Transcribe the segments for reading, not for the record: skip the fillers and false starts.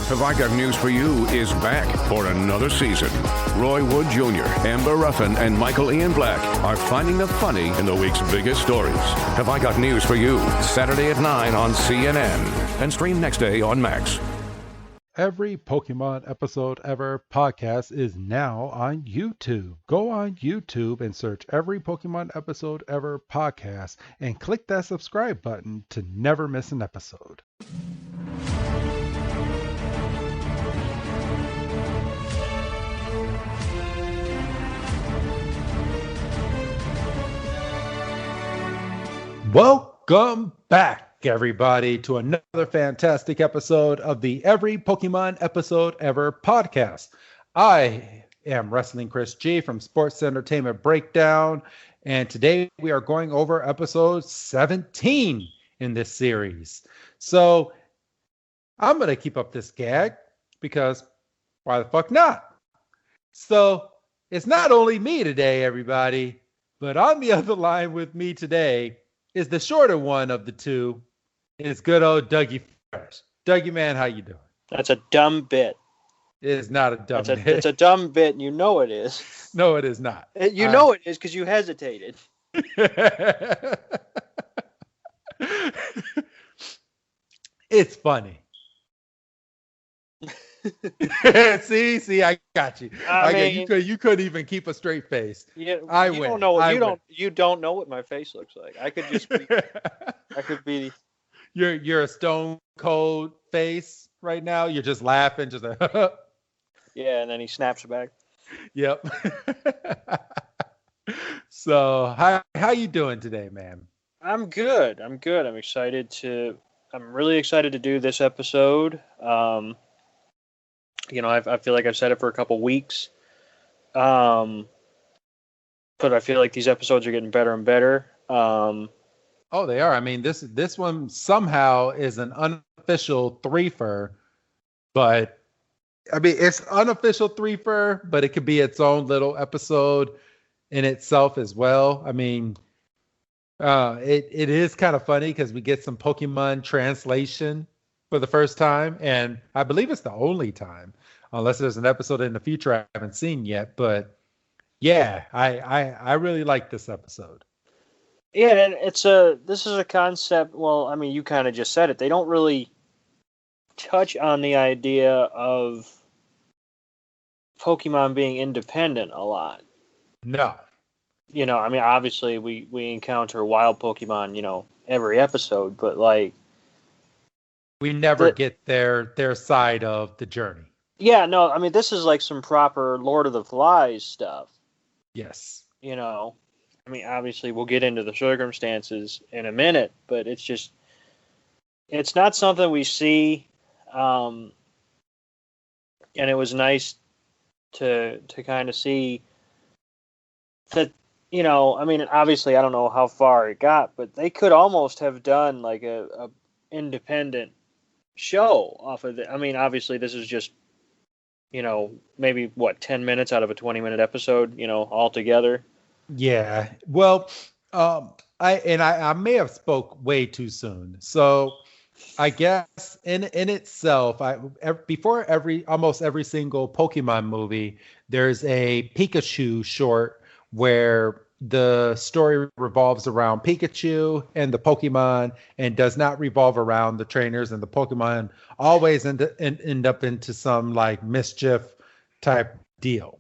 Have I Got News for You is back for another season. Roy Wood Jr., Amber Ruffin, and Michael Ian Black are finding the funny in the week's biggest stories. Have I Got News for You, Saturday at 9 on CNN, and stream next day on Max. Every Pokemon Episode Ever podcast is now on YouTube. Go on YouTube and search Every Pokemon Episode Ever podcast and click that subscribe button to never miss an episode. Welcome back, everybody, to another fantastic episode of the Every Pokemon Episode Ever podcast. I am Wrestling Chris G from Sports Entertainment Breakdown, and today we are going over episode 17 in this series. So I'm going to keep up this gag because why the fuck not? So it's not only me today, everybody, but on the other line with me today is the shorter one of the two. It's good old Dougie Fresh. Dougie, man, how you doing? That's a dumb bit. It is not a dumb bit. It's a dumb bit, and you know it is. No, it is not. You know it is because you hesitated. It's funny. see, I got you. You couldn't even keep a straight face. Yeah, I you win. don't know. You don't know what my face looks like. I could just be. I could be. You're a stone cold face right now. You're just laughing, just like. Yeah, and then he snaps back. Yep. So how you doing today, man? I'm good. I'm really excited to do this episode. I feel like I've said it for a couple weeks. But I feel like these episodes are getting better and better. Oh, they are. I mean, this one somehow is an unofficial threefer, but I mean, it's unofficial threefer, but it could be its own little episode in itself as well. I mean, it is kind of funny because we get some Pokemon translation for the first time, and I believe it's the only time, unless there's an episode in the future I haven't seen yet. But yeah, I really like this episode. Yeah, and this is a concept. Well, I mean, you kind of just said it. They don't really touch on the idea of Pokemon being independent a lot. No. I mean, obviously we encounter wild Pokemon, every episode, but like we never get their side of the journey. Yeah, no, I mean, this is like some proper Lord of the Flies stuff. Yes. I mean, obviously we'll get into the circumstances in a minute, but it's not something we see. And it was nice to kind of see that, I mean, obviously I don't know how far it got, but they could almost have done like a independent show off of it. I mean, obviously this is just, maybe 10 minutes out of a 20-minute episode, all together. Yeah. Well, I may have spoke way too soon. So I guess in itself, before almost every single Pokemon movie, there's a Pikachu short where the story revolves around Pikachu and the Pokemon and does not revolve around the trainers, and the Pokemon always end up into some like mischief type deal.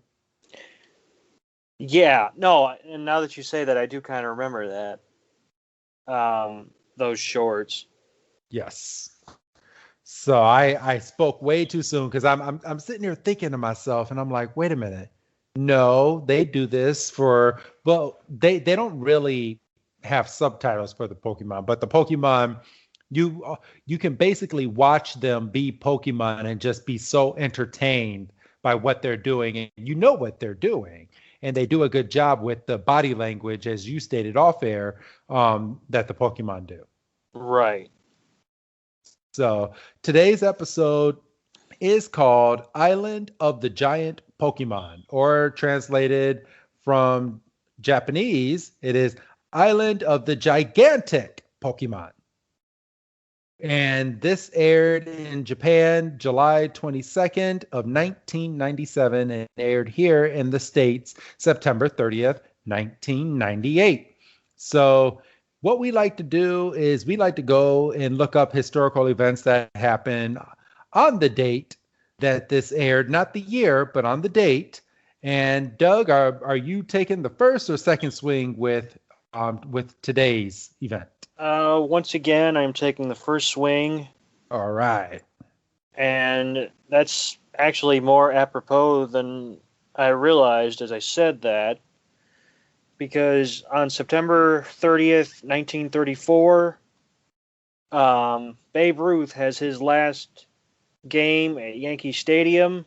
Yeah, no, and now that you say that, I do kind of remember that. Those shorts. Yes. So I spoke way too soon because I'm sitting here thinking to myself, and I'm like, wait a minute. No, they do this they don't really have subtitles for the Pokemon, but the Pokemon, you can basically watch them be Pokemon and just be so entertained by what they're doing, and what they're doing. And they do a good job with the body language, as you stated off air, that the Pokemon do. Right. So today's episode is called Island of the Giant Pokemon, or translated from Japanese, it is Island of the Gigantic Pokemon. And this aired in Japan July 22nd of 1997 and aired here in the States September 30th, 1998. So what we like to do is we like to go and look up historical events that happened on the date that this aired, not the year, but on the date. And Doug, are you taking the first or second swing with today's event? Once again, I'm taking the first swing. All right. And that's actually more apropos than I realized as I said that, because on September 30th, 1934, Babe Ruth has his last game at Yankee Stadium.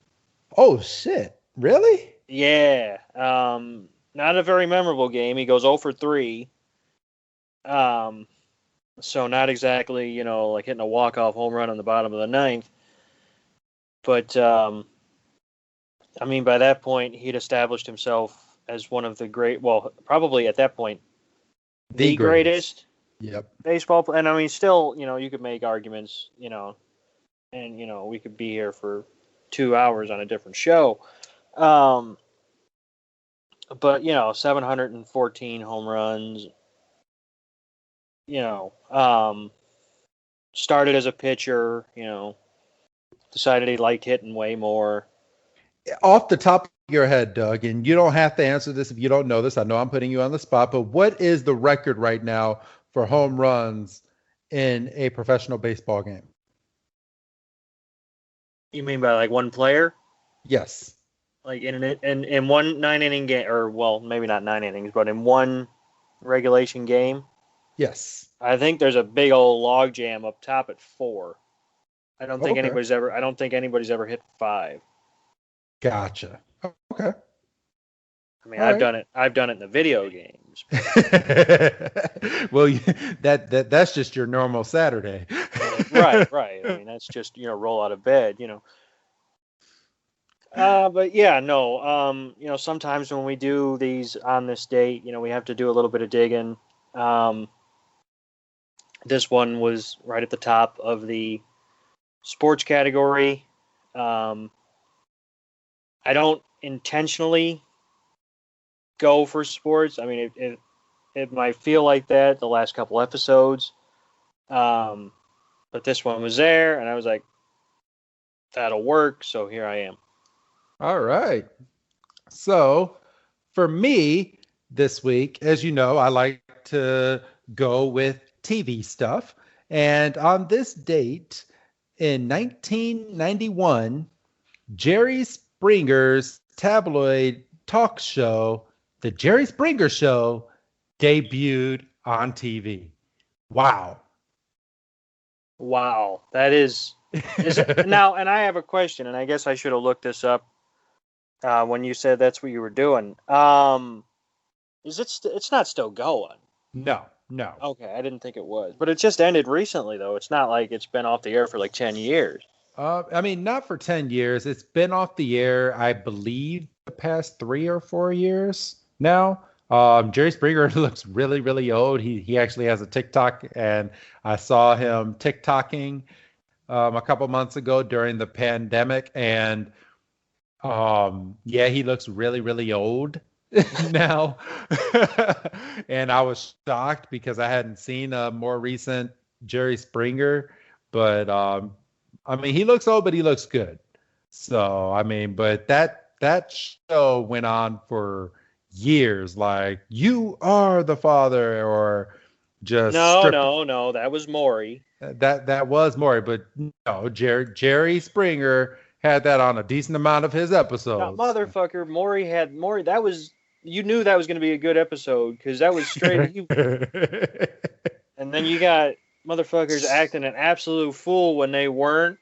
Oh, shit. Really? Yeah. Not a very memorable game. He goes 0 for 3. So not exactly, like hitting a walk-off home run on the bottom of the ninth. But, by that point, he'd established himself as one of the probably at that point, the greatest baseball player. And, still, you could make arguments, and, we could be here for 2 hours on a different show. But, 714 home runs, started as a pitcher, decided he liked hitting way more. Off the top of your head, Doug, and you don't have to answer this if you don't know this. I know I'm putting you on the spot, but what is the record right now for home runs in a professional baseball game? You mean by like one player? Yes. Like in one 9-inning game, or maybe not 9 innings, but in one regulation game? Yes. I think there's a big old log jam up top at 4. I don't think anybody's ever hit 5. Gotcha. Okay. I've done it in the video games. Well, that's just your normal Saturday. Right. That's just, roll out of bed, But yeah, no. Sometimes when we do these on this date, we have to do a little bit of digging. This one was right at the top of the sports category. I don't intentionally go for sports. It might feel like that the last couple episodes. But this one was there, and I was like, that'll work, so here I am. All right. So, for me this week, as you know, I like to go with TV stuff. And on this date, in 1991, Jerry Springer's tabloid talk show, The Jerry Springer Show, debuted on TV. Wow. That is it, now, and I have a question, and I guess I should have looked this up when you said that's what you were doing. It's not still going? No. Okay, I didn't think it was. But it just ended recently, though. It's not like it's been off the air for like 10 years. Not for 10 years. It's been off the air, I believe, the past 3 or 4 years now. Jerry Springer looks really, really old. He actually has a TikTok, and I saw him TikToking a couple months ago during the pandemic, and he looks really, really old now. And I was shocked because I hadn't seen a more recent Jerry Springer, but he looks old, but he looks good. So but that show went on for years, like You Are the Father, or just no, that was Maury. That was Maury, but no, Jerry Springer had that on a decent amount of his episodes. No, motherfucker, Maury. That was, you knew that was going to be a good episode because that was straight. And then you got motherfuckers acting an absolute fool when they weren't.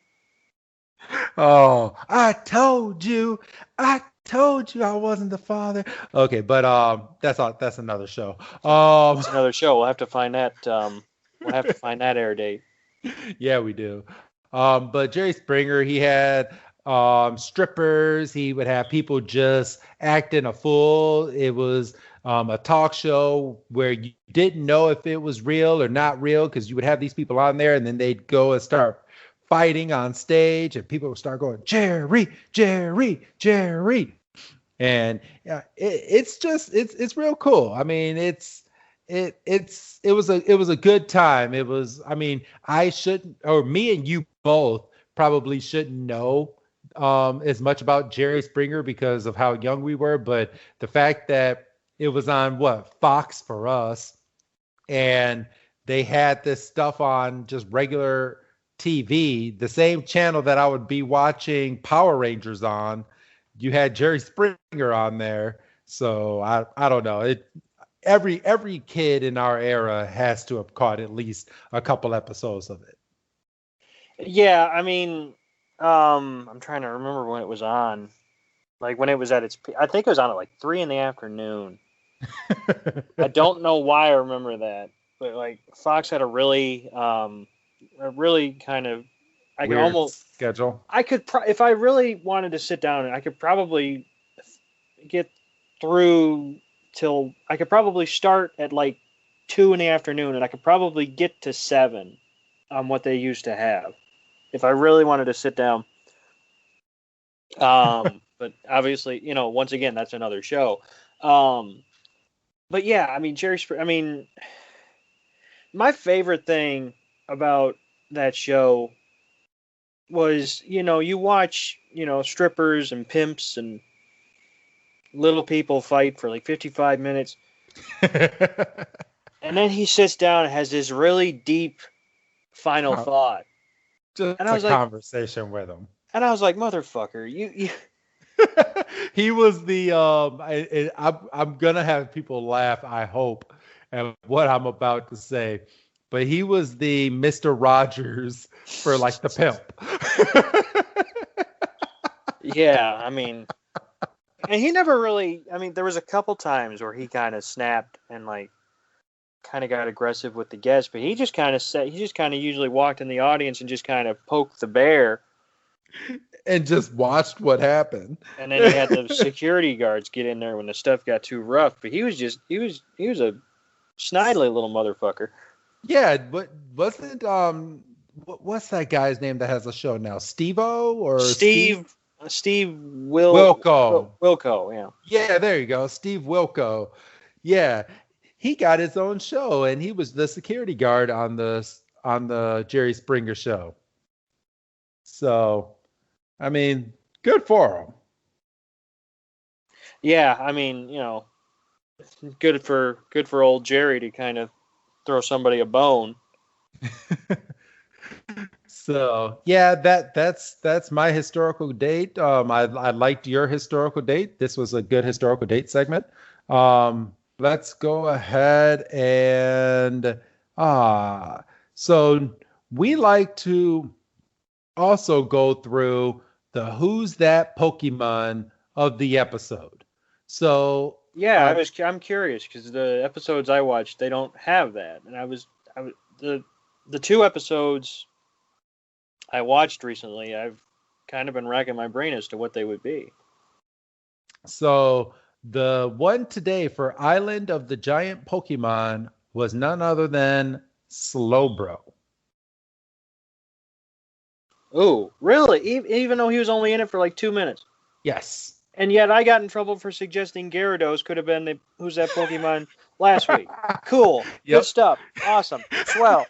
Oh, I told you I wasn't the father. Okay, but that's another show. It's another show. We'll have to find that. We'll have to find that air date. Yeah, we do. But Jerry Springer, he had strippers. He would have people just acting a fool. It was a talk show where you didn't know if it was real or not real, because you would have these people on there and then they'd go and start fighting on stage and people would start going, Jerry, Jerry, Jerry. And it's real cool. I mean, it was a good time. It was, I mean, me and you both probably shouldn't know as much about Jerry Springer because of how young we were, but the fact that it was on Fox for us, and they had this stuff on just regular TV, the same channel that I would be watching Power Rangers on. You had Jerry Springer on there. So I don't know. Every kid in our era has to have caught at least a couple episodes of it. Yeah, I mean, I'm trying to remember when it was on. Like when it was at its peak. I think it was on at like 3 p.m. I don't know why I remember that, but like Fox had a really kind of I could almost schedule. I could if I really wanted to sit down, I could probably get through till I could probably start at like 2 p.m. and I could probably get to 7 on what they used to have if I really wanted to sit down. But obviously, once again, that's another show. But yeah, I mean, my favorite thing about that show was, you watch, strippers and pimps and little people fight for like 55 minutes. And then he sits down and has this really deep final thought. Just and I was a conversation with him. And I was like, motherfucker, you he was the I'm gonna have people laugh, I hope, at what I'm about to say, but he was the Mr. Rogers for like the pimp. Yeah, I mean, and he never really, there was a couple times where he kind of snapped and like kind of got aggressive with the guests, but he just kind of usually walked in the audience and just kind of poked the bear and just watched what happened. And then he had the security guards get in there when the stuff got too rough. But he was a snidely little motherfucker. Yeah, but wasn't what's that guy's name that has a show now? Steve-O or Steve Wilco. Wilco, yeah. Yeah, there you go. Steve Wilco. Yeah. He got his own show and he was the security guard on the Jerry Springer show. So, I mean, good for him. Yeah, I mean, good for old Jerry to kind of throw somebody a bone. So, yeah, that's my historical date. I liked your historical date. This was a good historical date segment. Let's go ahead and so we like to also go through the Who's That Pokemon of the episode. So yeah, I'm curious because the episodes I watched, they don't have that, and the 2 episodes I watched recently, I've kind of been racking my brain as to what they would be. So the one today for Island of the Giant Pokemon was none other than Slowbro. Oh, really? Even though he was only in it for like 2 minutes? Yes. And yet I got in trouble for suggesting Gyarados could have been the Who's That Pokemon last week. Cool. Yep. Good stuff. Awesome. Swell.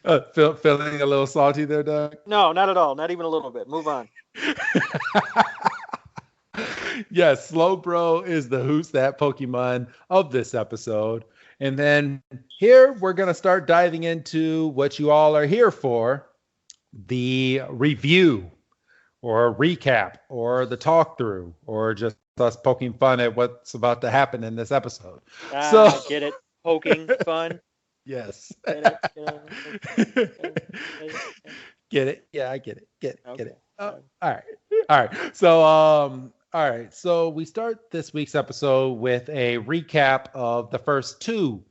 Feeling a little salty there, Doug? No, not at all. Not even a little bit. Move on. Yes, Slowbro is the Who's That Pokemon of this episode. And then here we're going to start diving into what you all are here for, the review or recap or the talk through or just us poking fun at what's about to happen in this episode. I get it. Poking fun. Yes. Get it? Get it? Yeah, I get it. Get it. Okay. All right. So, all right. So we start this week's episode with a recap of the first 2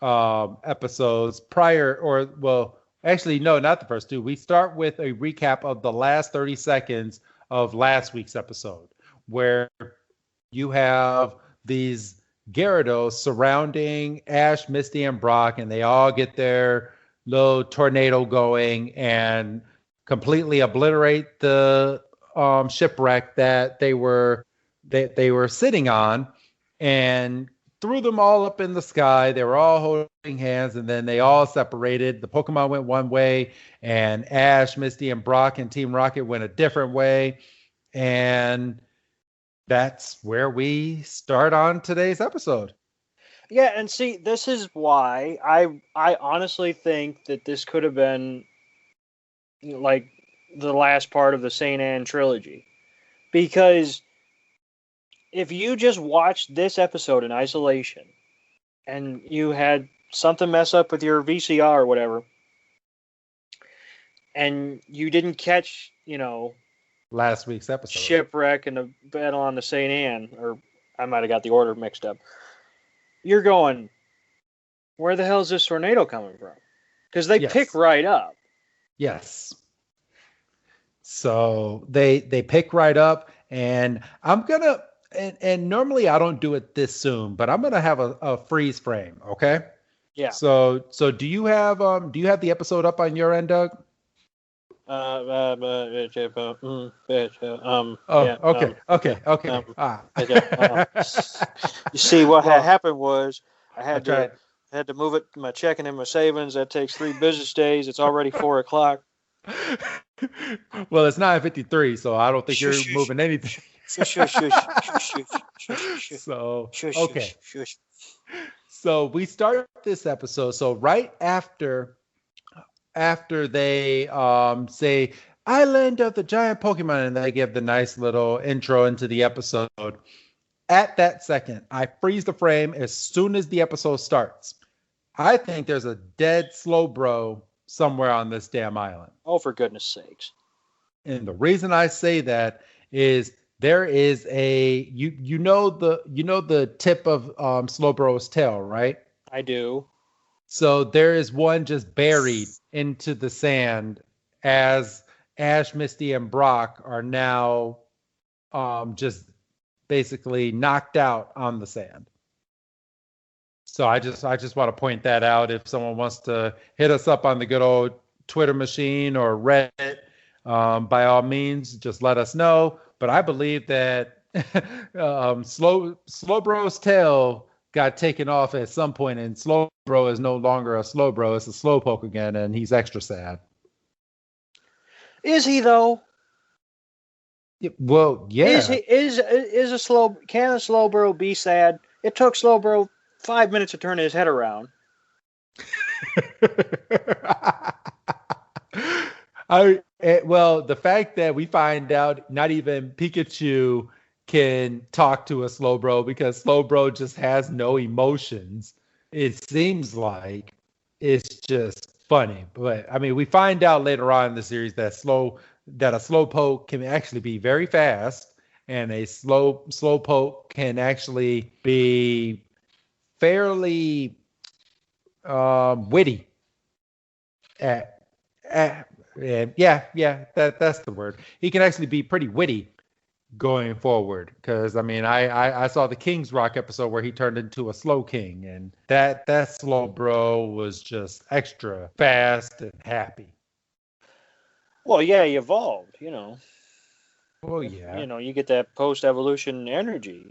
episodes prior, or well, actually, no, not the first 2. We start with a recap of the last 30 seconds of last week's episode, where you have these Gyarados surrounding Ash, Misty, and Brock, and they all get their little tornado going and completely obliterate the shipwreck that they were sitting on, and threw them all up in the sky. They were all holding hands, and then they all separated. The Pokemon went one way, and Ash, Misty, and Brock and Team Rocket went a different way. And that's where we start on today's episode. Yeah, and see, this is why I honestly think that this could have been like the last part of the Saint Anne trilogy. Because if you just watched this episode in isolation and you had something mess up with your VCR or whatever, and you didn't catch, last week's episode, Shipwreck and the Battle on the Saint Anne, or I might have got the order mixed up, you're going, where the hell is this tornado coming from? Because they pick right up. Yes. So they pick right up, and I'm gonna and normally I don't do it this soon, but I'm gonna have a freeze frame. Okay. Yeah. So do you have the episode up on your end, Doug? Okay. You see, what had happened was I had to move it, my checking and my savings. That takes 3 business days. It's already 4:00. Well, it's 9:53, so I don't think you're moving anything. So okay. So we start this episode. So right after they say Island of the Giant Pokemon, and they give the nice little intro into the episode, at that second, I freeze the frame as soon as the episode starts. I think there's a dead Slowbro somewhere on this damn island. Oh, for goodness sakes. And the reason I say that is there is a you know the tip of Slowbro's tail, right? I do. So there is one just buried into the sand as Ash, Misty, and Brock are now just basically knocked out on the sand. So I just want to point that out. If someone wants to hit us up on the good old Twitter machine or Reddit, by all means, just let us know. But I believe that Slowbro's tail got taken off at some point, and Slowbro is no longer a Slowbro. It's a Slowpoke again, and he's extra sad. Is he though? Well, yeah. Can a Slowbro be sad? It took Slowbro 5 minutes to turn his head around. Well, the fact that we find out not even Pikachu can talk to a Slowbro because Slowbro just has no emotions. It seems like it's just funny. But I mean, we find out later on in the series that a Slowpoke can actually be very fast, and a Slowpoke can actually be fairly witty. That's the word. He can actually be pretty witty going forward, because I mean, I saw the King's Rock episode where he turned into a Slow King, and that Slowbro was just extra fast and happy. Well, yeah, he evolved, Well, yeah. You get that post-evolution energy.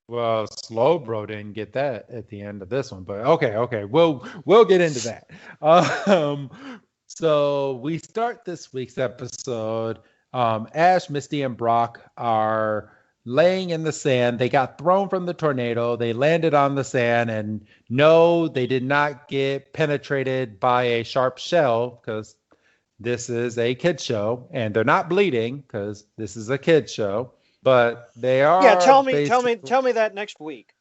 Well, Slowbro didn't get that at the end of this one, but okay, we'll get into that. So we start this week's episode. Ash, Misty, and Brock are laying in the sand. They got thrown from the tornado. They landed on the sand, and no, they did not get penetrated by a sharp shell, because this is a kid's show, and they're not bleeding because this is a kid's show. But they are. Yeah, tell me that next week.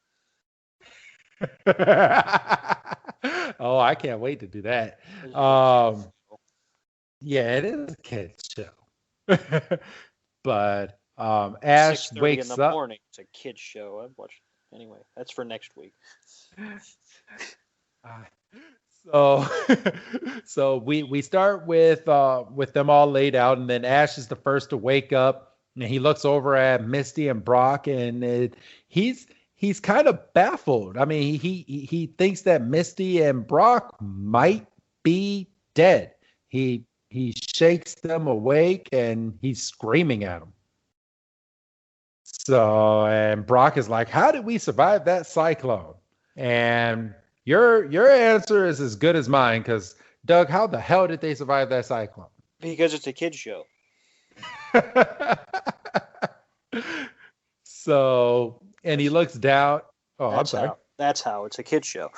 Oh, I can't wait to do that. Yeah, it is a kid's show. But Ash wakes in the up. Morning. It's a kid's show. I've watched anyway. That's for next week. So we start with them all laid out, and then Ash is the first to wake up. And he looks over at Misty and Brock, and he's kind of baffled. I mean, he thinks that Misty and Brock might be dead. He shakes them awake, and he's screaming at them. So, and Brock is like, "How did we survive that cyclone?" And your answer is as good as mine, because Doug, how the hell did they survive that cyclone? Because it's a kid's show. So, and he looks down. Oh, I'm sorry. That's how it's a kid's show.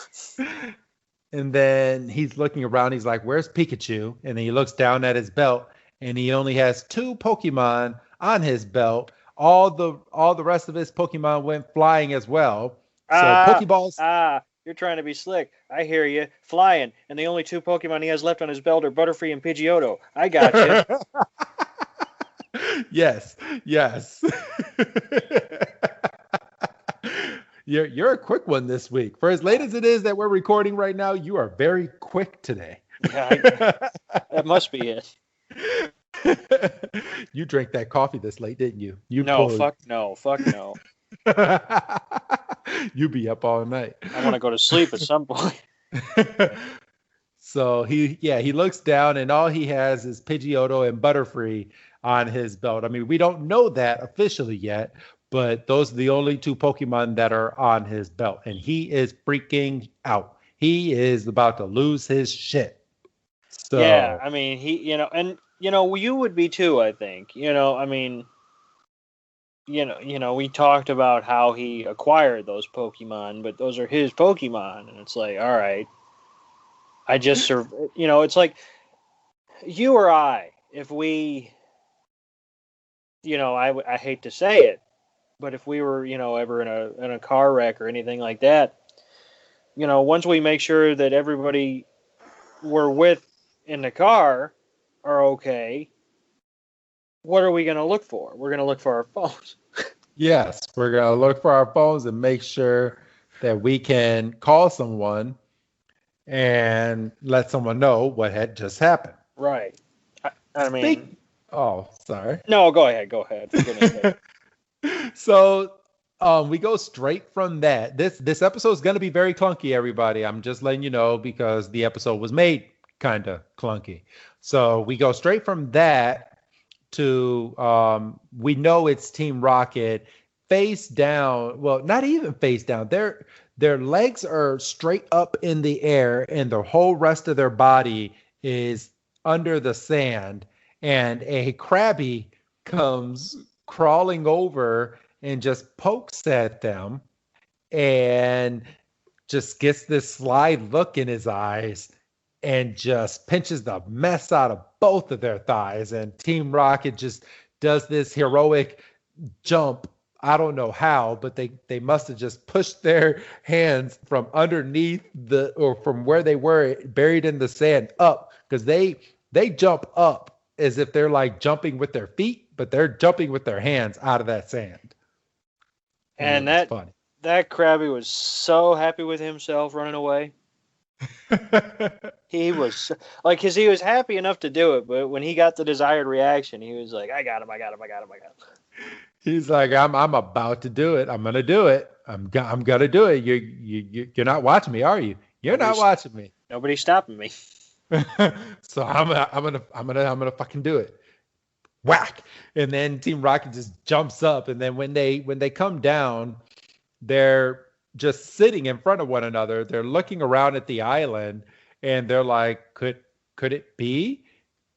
And then he's looking around. He's like, "Where's Pikachu?" And then he looks down at his belt, and he only has 2 Pokemon on his belt. All the rest of his Pokemon went flying as well. So Pokeballs. You're trying to be slick. I hear you. Flying. And the only 2 Pokemon he has left on his belt are Butterfree and Pidgeotto. I got you. Yes. You're a quick one this week. For as late as it is that we're recording right now, you are very quick today. Yeah, that must be it. You drank that coffee this late, didn't you? Fuck no. You be up all night. I want to go to sleep at some point. So he looks down, and all he has is Pidgeotto and Butterfree on his belt. I mean, we don't know that officially yet, but those are the only 2 Pokemon that are on his belt, and he is freaking out. He is about to lose his shit. So, yeah, I mean, you would be too, I think. I mean, we talked about how he acquired those Pokemon, but those are his Pokemon, and it's like, all right, it's like you or I, if we, I hate to say it, but if we were, ever in a car wreck or anything like that, once we make sure that everybody we're with in the car are okay, what are we going to look for? We're going to look for our phones. Yes, we're going to look for our phones and make sure that we can call someone and let someone know what had just happened. Right. I mean... Oh, sorry. No, go ahead. For goodness sake. So we go straight from that. This episode is going to be very clunky, everybody. I'm just letting you know, because the episode was made kind of clunky. So we go straight from that to we know it's Team Rocket face down. Well, not even face down. Their legs are straight up in the air, and the whole rest of their body is under the sand. And a Krabby comes crawling over and just pokes at them and just gets this sly look in his eyes and just pinches the mess out of both of their thighs. And Team Rocket just does this heroic jump. I don't know how, but they must have just pushed their hands from underneath or from where they were buried in the sand up, because they jump up as if they're like jumping with their feet, but they're jumping with their hands out of that sand. And that Krabby was so happy with himself running away. He was like, because he was happy enough to do it, but when he got the desired reaction, he was like, I got him. He's like, I'm about to do it. I'm gonna do it. I'm gonna do it. You're not watching me, are you? You're not watching me. Nobody's stopping me. So I'm gonna fucking do it. Whack! And then Team Rocket just jumps up, and then when they come down, they're just sitting in front of one another. They're looking around at the island, and they're like, could it be?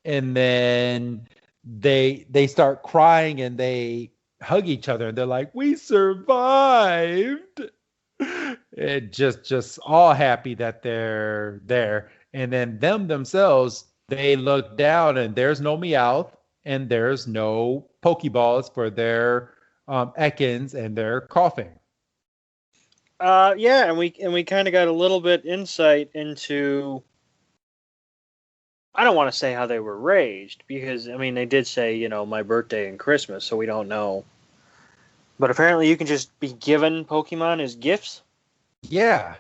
And then they start crying, and they hug each other, and they're like, we survived. And just all happy that they're there. And then themselves, they look down, and there's no Meowth, and there's no Pokeballs for their Ekans, and they're coughing. Yeah, and we kind of got a little bit insight into, I don't want to say how they were raised, because I mean they did say, my birthday and Christmas, so we don't know. But apparently you can just be given Pokemon as gifts. Yeah.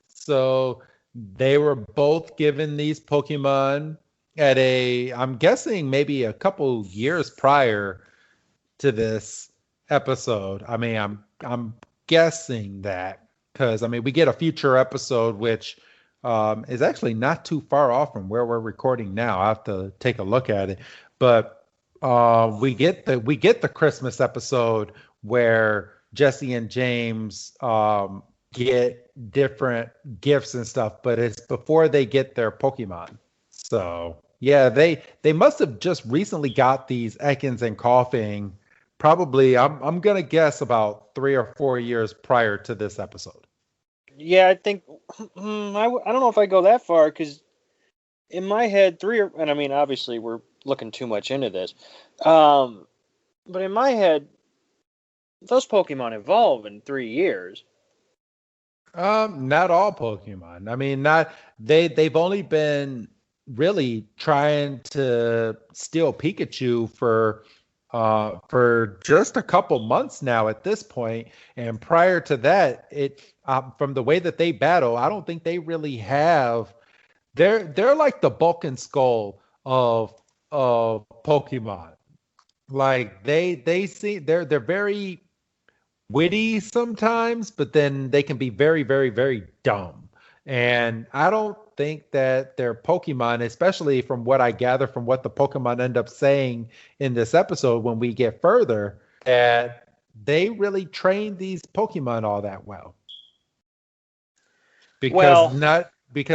So they were both given these Pokemon at I'm guessing maybe a couple years prior. to this episode. I mean, I'm guessing that because I mean we get a future episode which is actually not too far off from where we're recording now. I have to take a look at it, but we get the Christmas episode where Jesse and James get different gifts and stuff, but it's before they get their Pokemon. So yeah, they must have just recently got these Ekans and Coughing. Probably, I'm gonna guess about 3 or 4 years prior to this episode. Yeah, I think I don't know if I go that far because in my head, and I mean, obviously, we're looking too much into this, but in my head, those Pokemon evolve in 3 years. Not all Pokemon. I mean, not they've only been really trying to steal Pikachu for just a couple months now at this point. And prior to that, it from the way that they battle, I don't think they really have. They're like the bulk and skull of Pokemon. Like they see they're very witty sometimes, but then they can be very, very, very dumb. And I don't think that their Pokemon, especially from what I gather from what the Pokemon end up saying in this episode when we get further, that they really train these Pokemon all that well. Because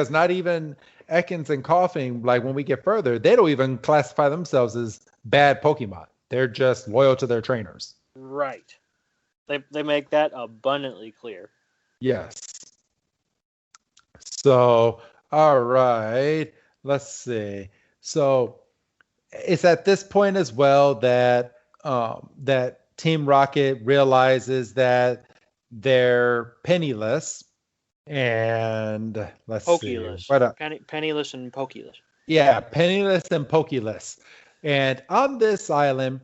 not even Ekans and Coughing, like when we get further, they don't even classify themselves as bad Pokemon. They're just loyal to their trainers. Right. They make that abundantly clear. Yes. So, all right. Let's see. So, it's at this point as well that that Team Rocket realizes that they're penniless, and let's Pokyless. see. What? Penniless and pokyless. Yeah, penniless and pokyless. And on this island,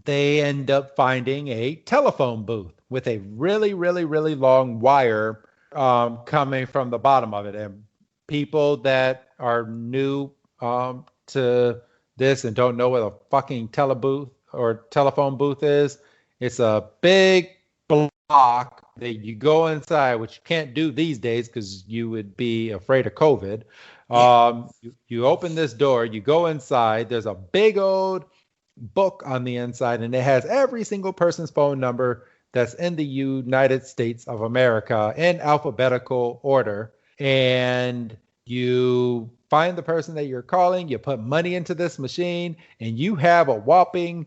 they end up finding a telephone booth with a really, really, really long wire coming from the bottom of it. And people that are new to this and don't know what a fucking telebooth or telephone booth is, it's a big block that you go inside, which you can't do these days because you would be afraid of COVID. You open this door, you go inside, there's a big old book on the inside, and it has every single person's phone number that's in the United States of America in alphabetical order. And you find the person that you're calling, you put money into this machine, and you have a whopping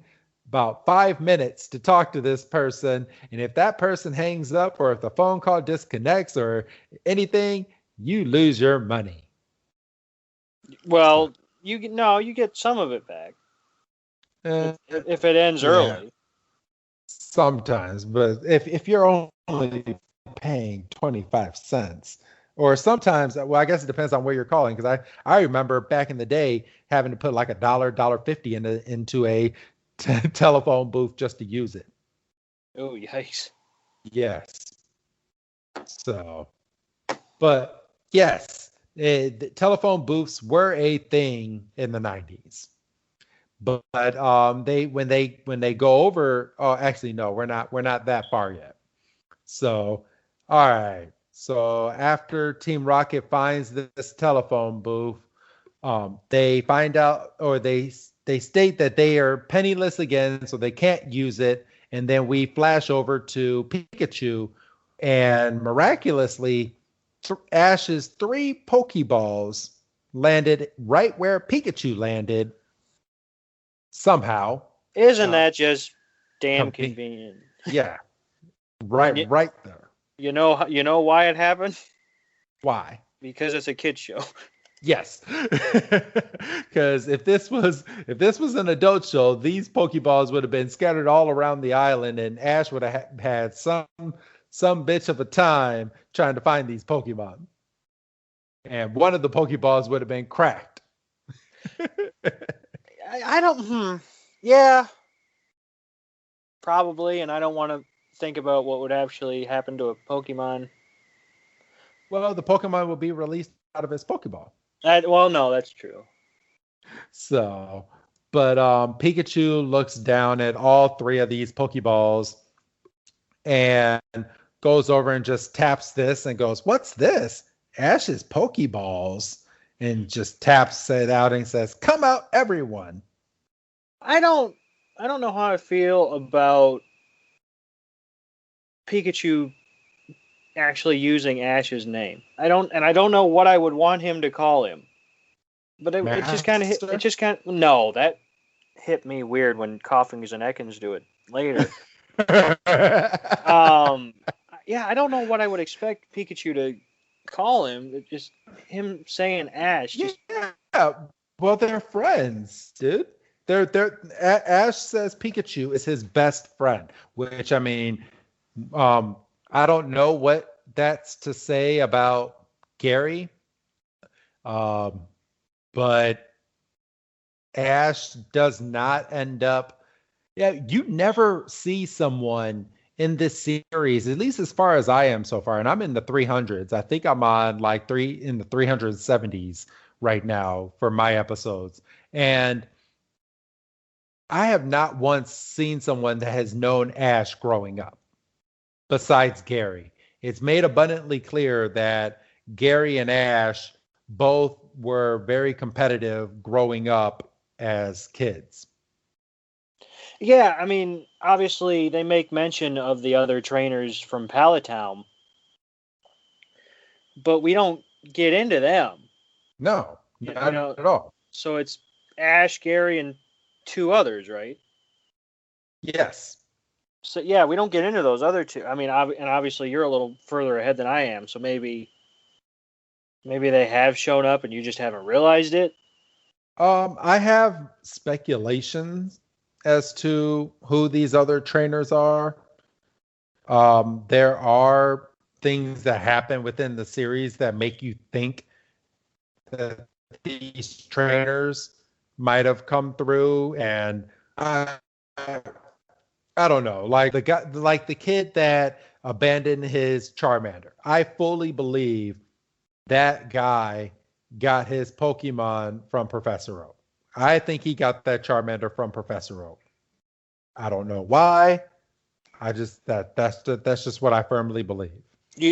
about 5 minutes to talk to this person. And if that person hangs up or if the phone call disconnects or anything, you lose your money. Well, you get some of it back. If it ends early. Sometimes, but if you're only paying 25 cents, or sometimes, well, I guess it depends on where you're calling. Because I remember back in the day having to put like $1.50 into a telephone booth just to use it. Oh, yikes. Yes. So, but yes, the telephone booths were a thing in the 90s. But they when they go over, oh, actually no, we're not that far yet. So, all right. So after Team Rocket finds this telephone booth, they find out, or they state that they are penniless again, so they can't use it. And then we flash over to Pikachu, and miraculously, Ash's 3 Pokeballs landed right where Pikachu landed. Somehow. Isn't that just damn convenient? Yeah. Right there. You know why it happened? Why? Because it's a kid's show. Yes. Because if this was an adult show, these Pokeballs would have been scattered all around the island, and Ash would have had some bitch of a time trying to find these Pokemon. And one of the Pokeballs would have been cracked. I don't. Yeah. Probably, and I don't want to think about what would actually happen to a Pokemon. Well, the Pokemon will be released out of its Pokeball. Well, no, that's true. So, But Pikachu looks down at all three of these Pokeballs and goes over and just taps this and goes, "What's this? Ash's Pokeballs." And just taps it out and says, "Come out, everyone." I don't know how I feel about Pikachu actually using Ash's name. I don't know what I would want him to call him. But it just kind of no, that hit me weird when Coughings and Ekans do it later. Yeah, I don't know what I would expect Pikachu to call him. It's just him saying Ash. Yeah, well, they're friends, dude. Ash says Pikachu is his best friend, which I mean, I don't know what that's to say about Gary, but Ash does not end up. Yeah, you never see someone in this series, at least as far as I am so far, and I'm in the 300s. I think I'm on like in the 370s right now for my episodes, and I have not once seen someone that has known Ash growing up, besides Gary. It's made abundantly clear that Gary and Ash both were very competitive growing up as kids. Yeah, I mean, obviously they make mention of the other trainers from Palatown, but we don't get into them. No, not at all. So it's Ash, Gary, and two others, right? Yes. So yeah, we don't get into those other two. I mean, and obviously you're a little further ahead than I am, so maybe they have shown up and you just haven't realized it. I have speculations as to who these other trainers are. There are things that happen within the series that make you think that these trainers might have come through, and I don't know, like the kid that abandoned his Charmander. I fully believe that guy got his Pokemon from Professor Oak. I think he got that Charmander from Professor Oak. I don't know why. That's just what I firmly believe.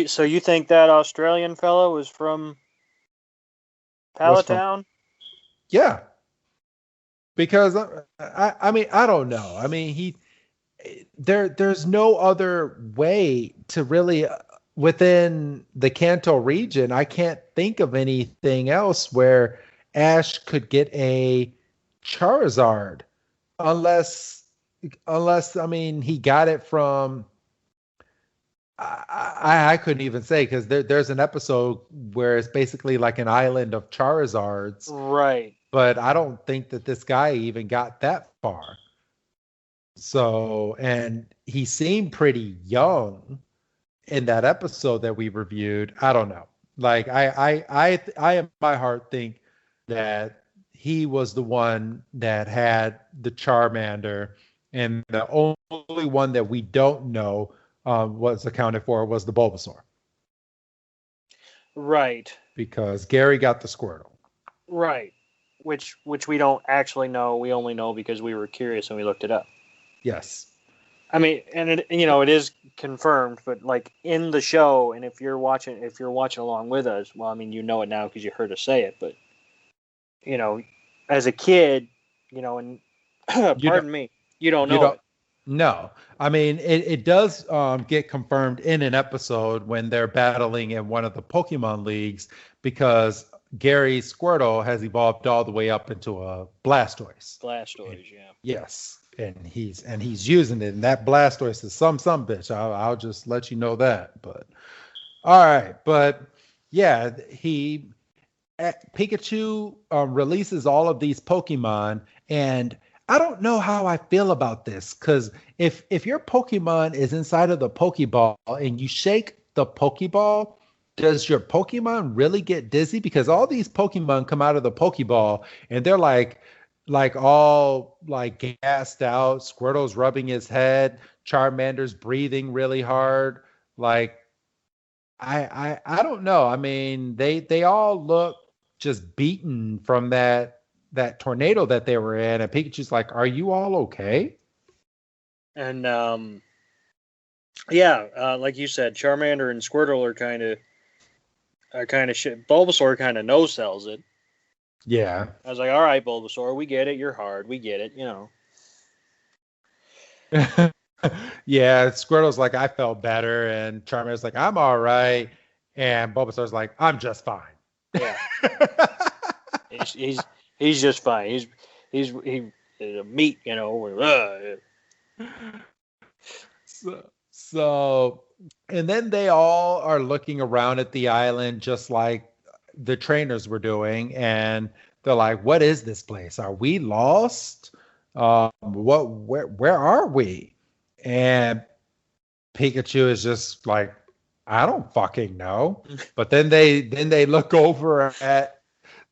So you think that Australian fellow was from Palatown? Yeah. Because I mean, I don't know. I mean, there's no other way to really within the Kanto region. I can't think of anything else where Ash could get a Charizard unless I mean he got it from I couldn't even say, because there's an episode where it's basically like an island of Charizards, right? But I don't think that this guy even got that far. So, and he seemed pretty young in that episode that we reviewed. I don't know. Like I in my heart think that he was the one that had the Charmander, and the only one that we don't know was accounted for was the Bulbasaur. Right. Because Gary got the Squirtle. Right. Which we don't actually know. We only know because we were curious and we looked it up. Yes. I mean, and it is confirmed, but like in the show, and if you're watching along with us, well, I mean, you know it now because you heard us say it, but as a kid, and pardon me, you don't know it. No, I mean, it does get confirmed in an episode when they're battling in one of the Pokemon leagues, because Gary's Squirtle has evolved all the way up into a Blastoise. Yeah. Yes, and he's using it, and that Blastoise is some bitch. I'll just let you know that. But all right, but yeah, Pikachu releases all of these Pokemon, and I don't know how I feel about this, because if your Pokemon is inside of the Pokeball and you shake the Pokeball, does your Pokemon really get dizzy? Because all these Pokemon come out of the Pokeball and they're like all like gassed out. Squirtle's rubbing his head. Charmander's breathing really hard. Like I don't know. I mean, they all look just beaten from that that tornado that they were in, and Pikachu's like, "Are you all okay?" And like you said, Charmander and Squirtle are kind of shit. Bulbasaur kind of no sells it. Yeah. I was like, all right, Bulbasaur, we get it. You're hard. We get it. Yeah, Squirtle's like, I felt better, and Charmander's like, I'm all right, and Bulbasaur's like, I'm just fine. Yeah. he's just fine. He's a meat, So, and then they all are looking around at the island just like the trainers were doing, and they're like, "What is this place? Are we lost? Where are we?" And Pikachu is just like, "I don't fucking know." But then they look over at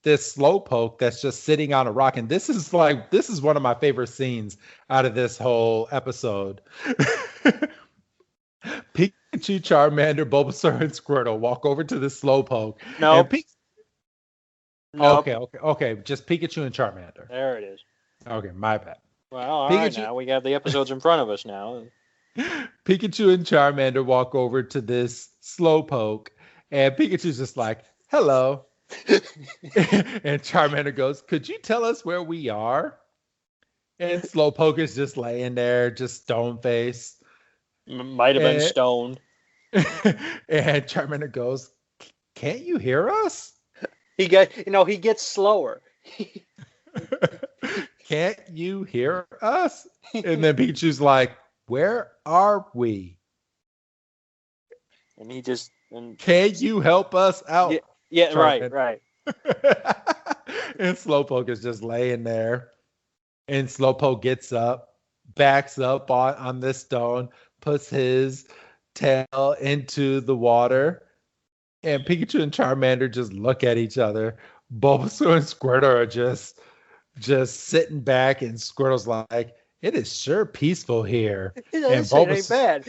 this slowpoke that's just sitting on a rock, and this is one of my favorite scenes out of this whole episode. Pikachu, Charmander, Bulbasaur, and Squirtle walk over to the slowpoke. No. Nope. Okay. Just Pikachu and Charmander. There it is. Okay, my bad. Well, all right, now we got the episodes in front of us now. Pikachu and Charmander walk over to this slowpoke, and Pikachu's just like, "Hello." And Charmander goes, "Could you tell us where we are?" And Slowpoke is just laying there, just stone-faced. Might have been stoned. And Charmander goes, "Can't you hear us?" He gets slower. "Can't you hear us?" And then Pikachu's like, "Where are we?" And he just... "Can you help us out?" Yeah, right. And Slowpoke is just laying there. And Slowpoke gets up, backs up on this stone, puts his tail into the water, and Pikachu and Charmander just look at each other. Bulbasaur and Squirtle are just sitting back, and Squirtle's like, "It is sure peaceful here." And Bulbasaur ain't bad.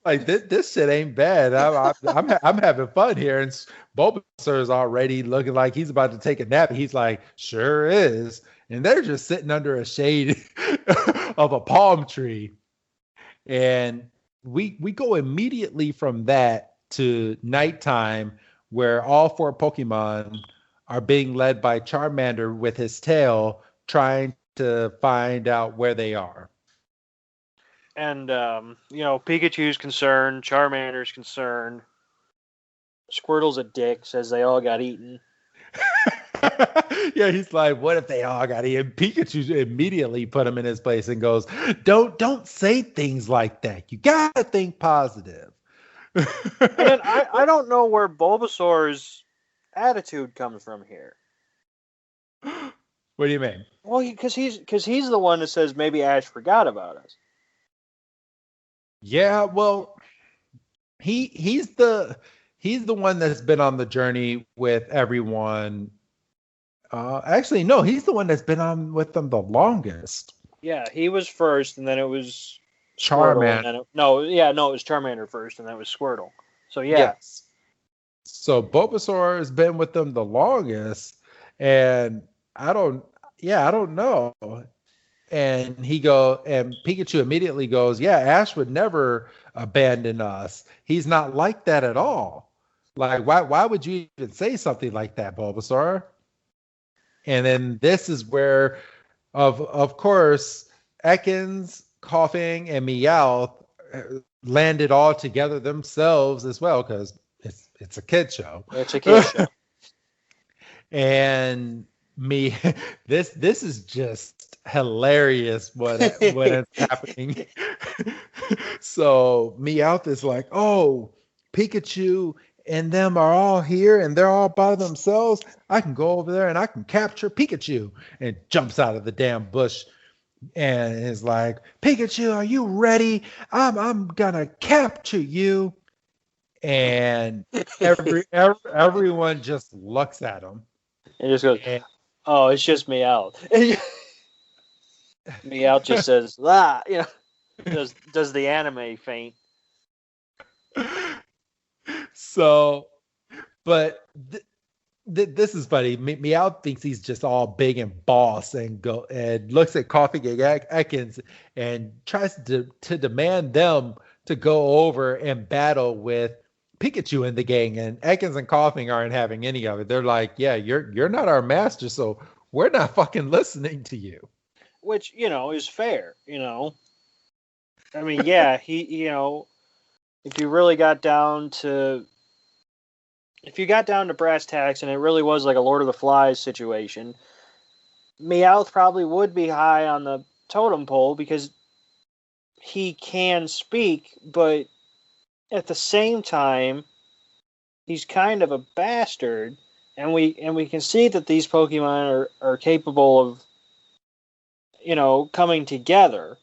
Like, this shit ain't bad. I'm having fun here, and Bulbasaur is already looking like he's about to take a nap. He's like, "Sure is." And they're just sitting under a shade of a palm tree. And we go immediately from that to nighttime, where all four Pokemon are being led by Charmander with his tail, trying to find out where they are. And, Pikachu's concerned, Charmander's concerned, Squirtle's a dick, says they all got eaten. Yeah, he's like, "What if they all got eaten?" Pikachu immediately put him in his place and goes, Don't say things like that. You gotta think positive." And then I don't know where Bulbasaur's attitude comes from here. What do you mean? Well, because he's the one that says maybe Ash forgot about us. Yeah, well, he's the one that's been on the journey with everyone. Actually, no, he's the one that's been on with them the longest. Yeah, he was first, and then it was Charmander. It was Charmander first, and then it was Squirtle. So yeah. Yes. So Bulbasaur has been with them the longest, and I don't know. And Pikachu immediately goes, "Yeah, Ash would never abandon us. He's not like that at all. Like, why would you even say something like that, Bulbasaur?" And then this is where, of course, Ekans, Coughing, and Meowth landed all together themselves as well, because it's a kid show. It's a kid show. And this is just hilarious when it's happening. So Meowth is like, "Oh, Pikachu and them are all here, and they're all by themselves. I can go over there and I can capture Pikachu." And jumps out of the damn bush and is like, "Pikachu, are you ready? I'm gonna capture you." And everyone just looks at him. And just goes, "Oh, it's just Meowth." Meowth just says, "Ah," does the anime faint. So, but this is funny. Meowth thinks he's just all big and boss, and looks at Coughing and Ekans and tries to demand them to go over and battle with Pikachu in the gang. And Ekans and Coughing aren't having any of it. They're like, yeah, you're not our master, so we're not fucking listening to you. Which, is fair, I mean, yeah, he, if you really got down to brass tacks and it really was like a Lord of the Flies situation, Meowth probably would be high on the totem pole because he can speak, but at the same time, he's kind of a bastard, and we can see that these Pokemon are capable of, coming together.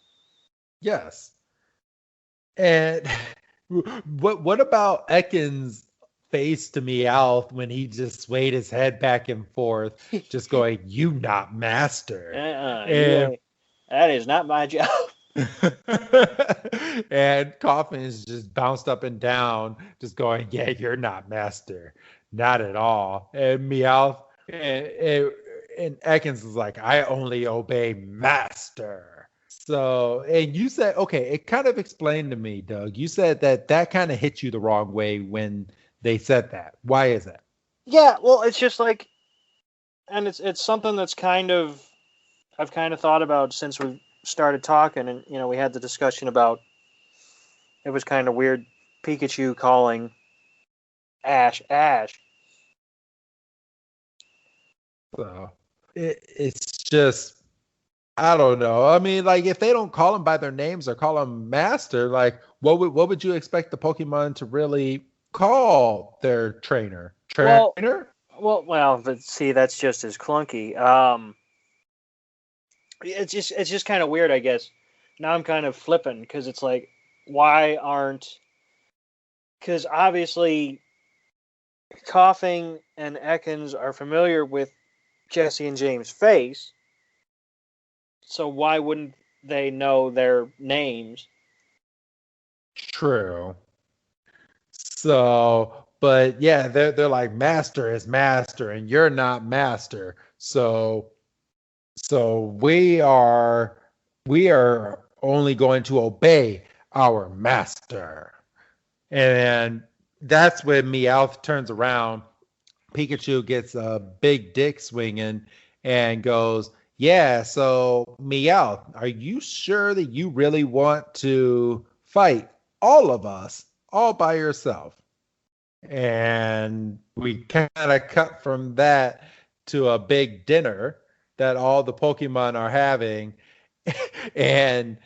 Yes. And what about Ekans' face to Meowth when he just swayed his head back and forth, just going, "You not master." And that is not my job. And Coffin is just bounced up and down, just going, "Yeah, you're not master, not at all." And Meowth and Ekans is like, "I only obey master." So, and you said, okay, it kind of explained to me, Doug. You said that kind of hit you the wrong way when they said that. Why is that? Yeah, well, it's just like, and it's something that's I've kind of thought about since we started talking, and we had the discussion about it was kind of weird Pikachu calling Ash. So it's just, I don't know. I mean, like, if they don't call them by their names or call them master, like, what would you expect the Pokemon to really call their trainer? Trainer? Well, but see, that's just as clunky. It's just kind of weird, I guess. Now I'm kind of flipping because it's like, why aren't? Because obviously, Coughing and Ekans are familiar with Jesse and James' face. So why wouldn't they know their names? True. So, but yeah, they're like, master is master, and you're not master. So we are only going to obey our master. And that's when Meowth turns around. Pikachu gets a big dick swinging and goes, "Yeah, so Meowth, are you sure that you really want to fight all of us all by yourself?" And we kind of cut from that to a big dinner that all the Pokemon are having. And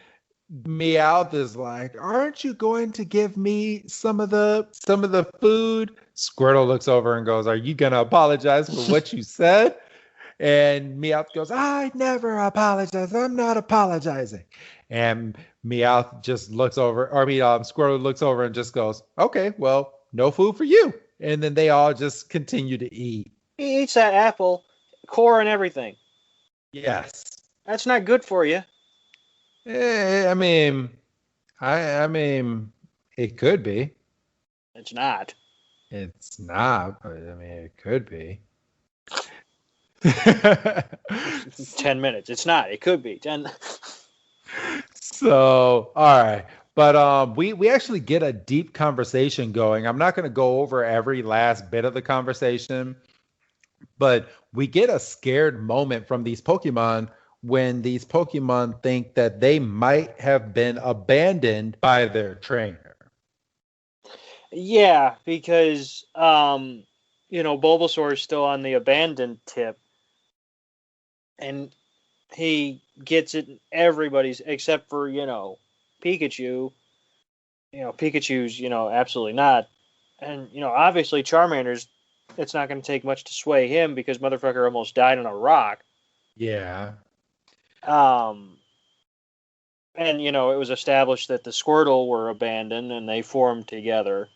Meowth is like, "Aren't you going to give me some of the food?" Squirtle looks over and goes, "Are you gonna apologize for what you said?" And Meowth goes, "I never apologize. I'm not apologizing." And Meowth just looks over, Squirtle looks over and just goes, "Okay, well, no food for you." And then they all just continue to eat. He eats that apple, core and everything. Yes. That's not good for you. I mean, it could be. It's not. It's not, but I mean, it could be. 10 minutes. It's not. It could be 10. So, all right. But we actually get a deep conversation going. I'm not going to go over every last bit of the conversation, but we get a scared moment from these Pokemon when these Pokemon think that they might have been abandoned by their trainer. Yeah, because Bulbasaur is still on the abandoned tip, and he gets it in everybody's except for Pikachu. Pikachu's absolutely not, and obviously Charmander's. It's not going to take much to sway him because motherfucker almost died on a rock. Yeah. And it was established that the Squirtle were abandoned and they formed together.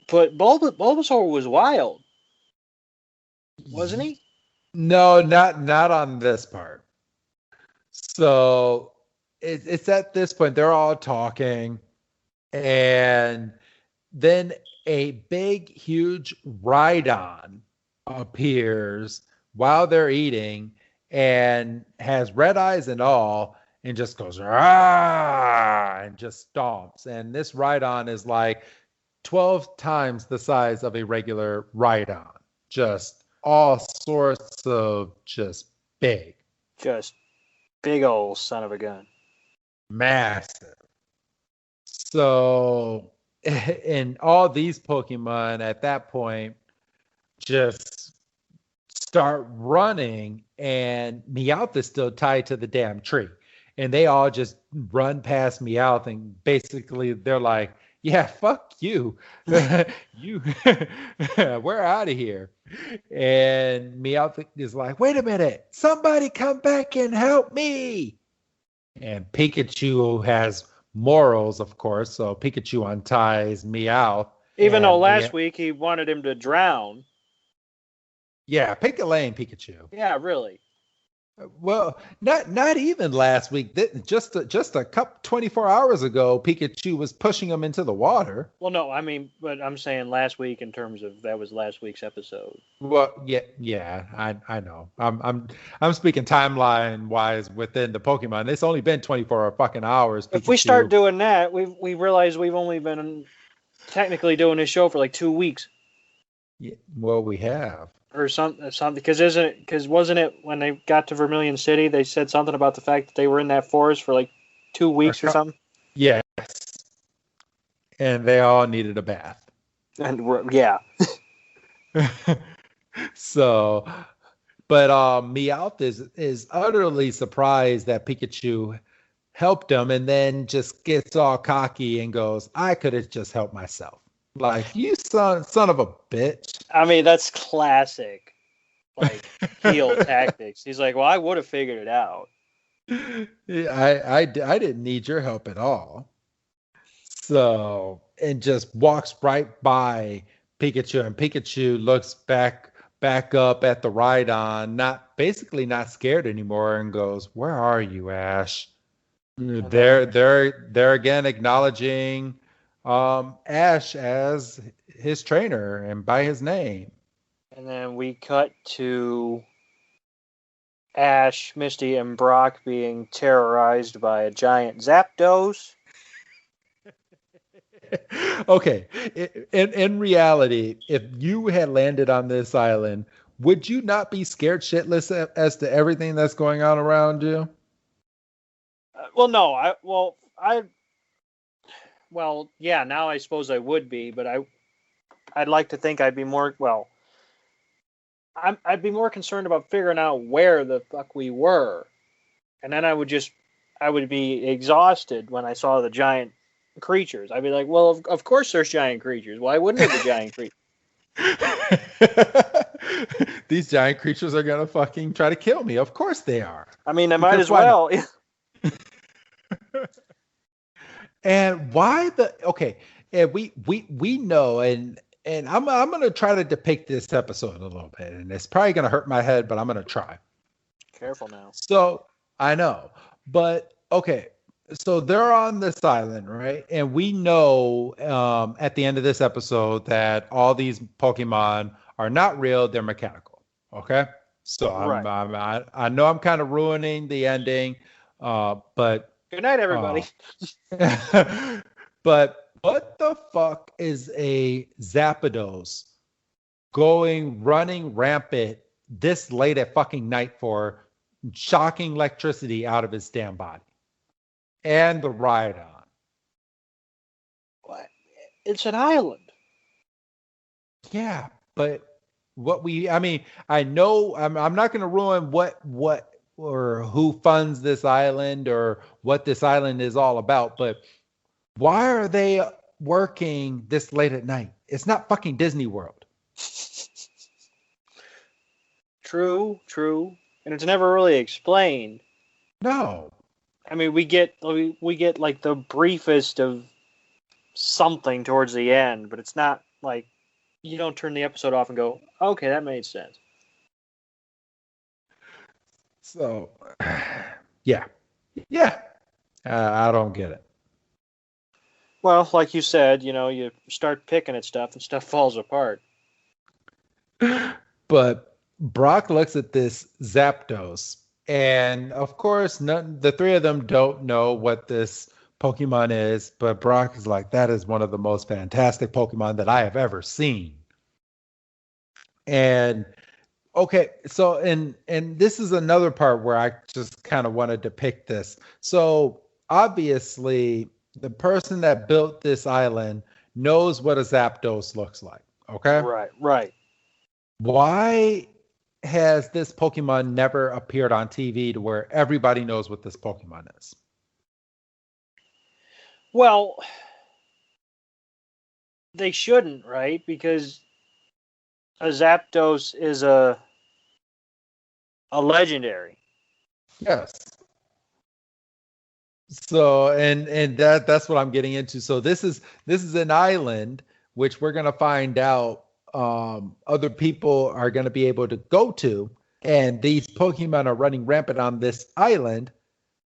But Bulbasaur was wild, wasn't he? No, not on this part. So it's at this point they're all talking, and then a big, huge Rhydon appears while they're eating and has red eyes and all, and just goes ah and just stomps. And this Rhydon is like 12 times the size of a regular Rhydon. Just all sorts of just big. Just big old son of a gun. Massive. So, and all these Pokemon at that point just start running, and Meowth is still tied to the damn tree. And they all just run past Meowth, and basically they're like, yeah, fuck you. We're out of here. And Meowth is like, wait a minute, somebody come back and help me. And Pikachu has morals, of course, so Pikachu unties Meowth. Even though last week he wanted him to drown. Yeah, pick a lane, Pikachu. Yeah, really. Well, not even last week. Just a couple 24 hours ago, Pikachu was pushing him into the water. Well, no, I mean, but I'm saying last week in terms of that was last week's episode. Well, yeah, I know. I'm speaking timeline wise within the Pokemon. It's only been 24 fucking hours. If we start doing that, we realize we've only been technically doing this show for like 2 weeks. Yeah, well, we have. Or something, because wasn't it when they got to Vermilion City, they said something about the fact that they were in that forest for like 2 weeks or something? Yes. And they all needed a bath. And yeah. So, but Meowth is utterly surprised that Pikachu helped him, and then just gets all cocky and goes, I could have just helped myself. Like, you son of a bitch. I mean, that's classic, like, heel tactics. He's like, well, I would have figured it out. Yeah, I didn't need your help at all. So, and just walks right by Pikachu, and Pikachu looks back up at the Rhydon, basically not scared anymore, and goes, where are you, Ash? They're again acknowledging Ash as his trainer and by his name. And then we cut to Ash, Misty, and Brock being terrorized by a giant Zapdos. Okay, in reality, if you had landed on this island, would you not be scared shitless as to everything that's going on around you? Well, no. Well, yeah, now I suppose I would be, but I'd like to think I'd be more, well, I'd be more concerned about figuring out where the fuck we were. And then I would be exhausted when I saw the giant creatures. I'd be like, well, of course there's giant creatures. Why wouldn't there be giant creatures? These giant creatures are going to fucking try to kill me. Of course they are. I mean, they might as well. And why and we know, and I'm going to try to depict this episode a little bit, and it's probably going to hurt my head, but I'm going to try. Careful now. So I know, but okay. So they're on this island, right? And we know at the end of this episode that all these Pokemon are not real; they're mechanical. Okay, so right. I know I'm kind of ruining the ending, but good night, everybody. But what the fuck is a Zapdos running rampant this late at fucking night for, shocking electricity out of his damn body? And the Rhydon. What? It's an island. Yeah, but I know I'm not going to ruin what or who funds this island or what this island is all about, but why are they working this late at night? It's not fucking Disney World. True. And it's never really explained. No. I mean, we get like the briefest of something towards the end, but it's not like you don't turn the episode off and go, okay, that made sense. So, yeah, I don't get it. Well, like you said, you start picking at stuff and stuff falls apart. But Brock looks at this Zapdos, and of course, the three of them don't know what this Pokemon is. But Brock is like, "That is one of the most fantastic Pokemon that I have ever seen." And okay, so and this is another part where I just kind of want to depict this. So obviously, the person that built this island knows what a Zapdos looks like. Okay, Right. why has this Pokemon never appeared on TV to where everybody knows what this Pokemon is? Well, they shouldn't, right? Because a Zapdos is a legendary. Yes. So and that's what I'm getting into. So this is an island which we're gonna find out other people are gonna be able to go to, and these Pokemon are running rampant on this island.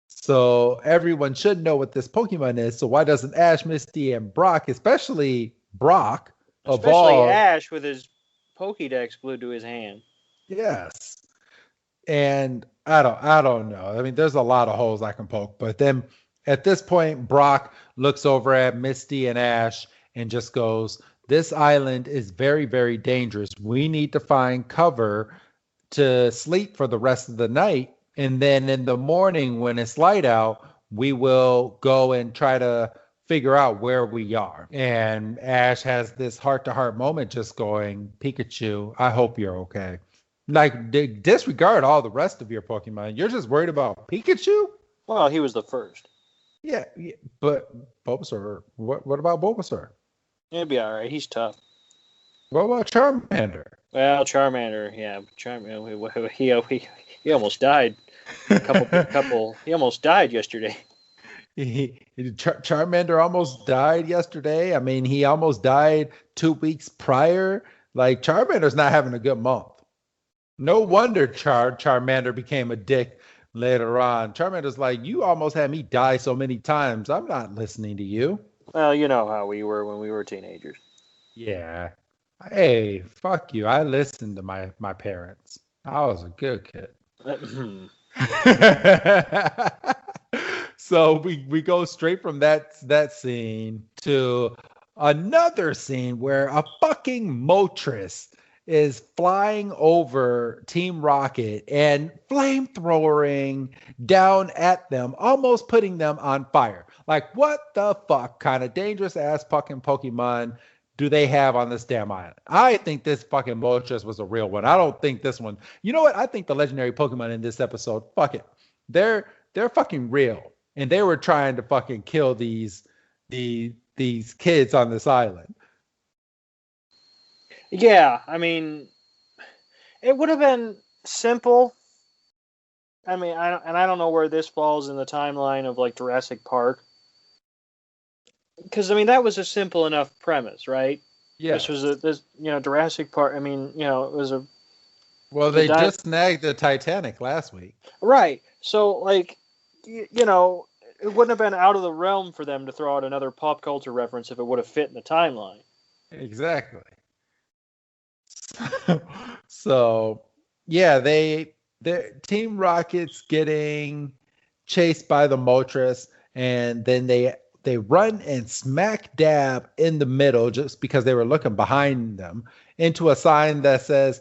So everyone should know what this Pokemon is. So why doesn't Ash, Misty, and Brock, especially Brock, Especially evolve? Ash with his Pokédex glued to his hand. Yes. And I don't know. I mean, there's a lot of holes I can poke, but then at this point, Brock looks over at Misty and Ash and just goes, "This island is very, very dangerous. We need to find cover to sleep for the rest of the night. And then in the morning, when it's light out, we will go and try to figure out where we are." And Ash has this heart-to-heart moment just going, "Pikachu, I hope you're okay." Like, disregard all the rest of your Pokemon. You're just worried about Pikachu? Well, he was the first. Yeah, but Bulbasaur. What about Bulbasaur? He'll be all right. He's tough. What about Charmander? Well, Charmander, yeah, he almost died. He almost died yesterday. Charmander almost died yesterday. I mean, he almost died 2 weeks prior. Like, Charmander's not having a good month. No wonder Charmander became a dick later on. Charmander's like, "You almost had me die so many times. I'm not listening to you." Well, you know how we were when we were teenagers. Yeah. Hey, fuck you. I listened to my parents. I was a good kid. So we go straight from that scene to another scene where a fucking Moltres is flying over Team Rocket and flamethrowering down at them, almost putting them on fire. Like, what the fuck kind of dangerous ass fucking Pokemon do they have on this damn island? I think this fucking Moltres was a real one. I don't think this one. You know what? I think the legendary Pokemon in this episode, fuck it, they're fucking real, and they were trying to fucking kill these kids on this island. Yeah, I mean, it would have been simple. I mean, I don't know where this falls in the timeline of like Jurassic Park, because I mean that was a simple enough premise, right? Yeah. This was Jurassic Park. I mean, it was a. Well, they just snagged the Titanic last week. Right. So like, it wouldn't have been out of the realm for them to throw out another pop culture reference if it would have fit in the timeline. Exactly. So yeah, their Team Rocket's getting chased by the Moltres, and then they run and smack dab in the middle, just because they were looking behind them, into a sign that says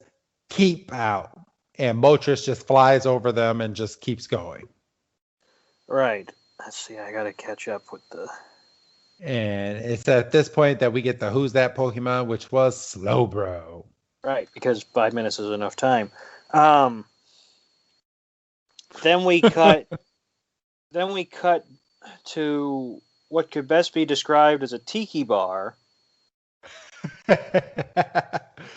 "Keep out," and Moltres just flies over them and just keeps going. Right. Let's see. I gotta catch up with the. And it's at this point that we get the Who's That Pokemon, which was Slowbro. Right, because 5 minutes is enough time. Then we cut. Then we cut to what could best be described as a tiki bar,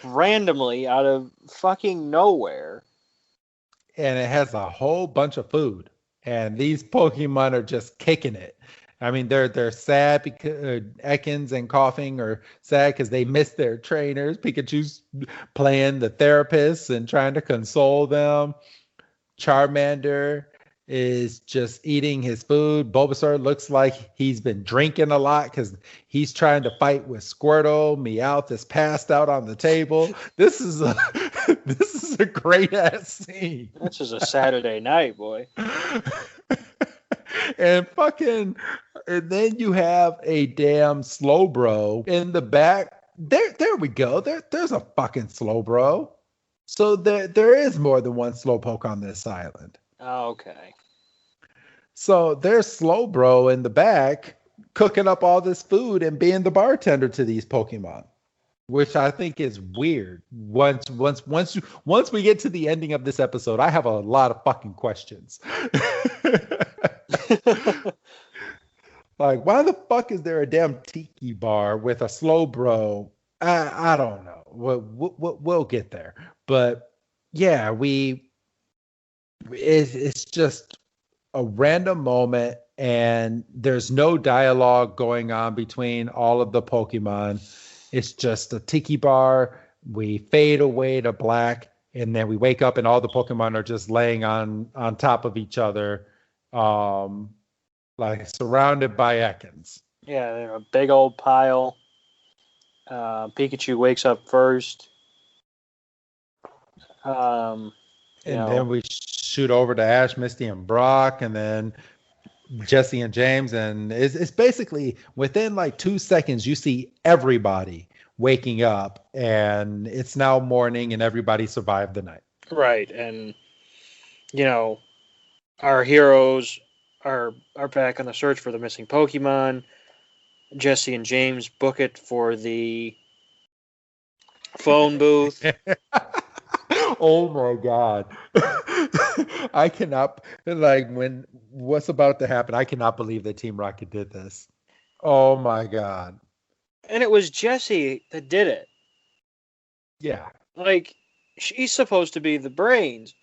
randomly out of fucking nowhere. And it has a whole bunch of food, and these Pokemon are just kicking it. I mean, they're sad because Ekans and Coughing are sad because they miss their trainers. Pikachu's playing the therapist and trying to console them. Charmander is just eating his food. Bulbasaur looks like he's been drinking a lot because he's trying to fight with Squirtle. Meowth is passed out on the table. This is a this is a great ass scene. This is a Saturday night, boy. And then you have a damn Slowbro in the back. There we go. There's a fucking Slowbro. So there is more than one Slowpoke on this island. Okay. So there's Slowbro in the back cooking up all this food and being the bartender to these Pokemon, which I think is weird. Once we get to the ending of this episode, I have a lot of fucking questions. Like, why the fuck is there a damn tiki bar with a Slowbro? I don't know. We'll get there. But yeah, it's just a random moment, and there's no dialogue going on between all of the Pokemon. It's just a tiki bar. We fade away to black, and then we wake up and all the Pokemon are just laying on top of each other, like surrounded by Ekans. Yeah, they're a big old pile. Pikachu wakes up first. Then we shoot over to Ash, Misty, and Brock, and then Jesse and James, and it's basically within like 2 seconds you see everybody waking up, and it's now morning, and everybody survived the night. Right, and our heroes are back on the search for the missing Pokemon. Jesse and James book it for the phone booth. Oh my God. I cannot, when what's about to happen, I cannot believe that Team Rocket did this. Oh my God. And it was Jesse that did it. Yeah. Like, she's supposed to be the brains.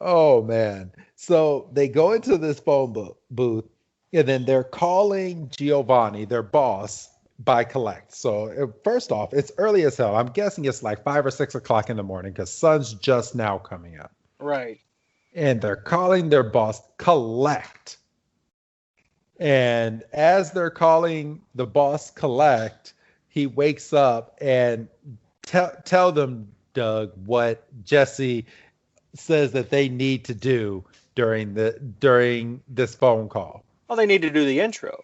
Oh man. So they go into this phone booth, and then they're calling Giovanni, their boss, by collect. So first off, it's early as hell. I'm guessing it's like 5 or 6 o'clock in the morning because sun's just now coming up. Right. And they're calling their boss collect. And as they're calling the boss collect, he wakes up and tell them, Doug, what Jesse says that they need to do during this phone call. Well, they need to do the intro.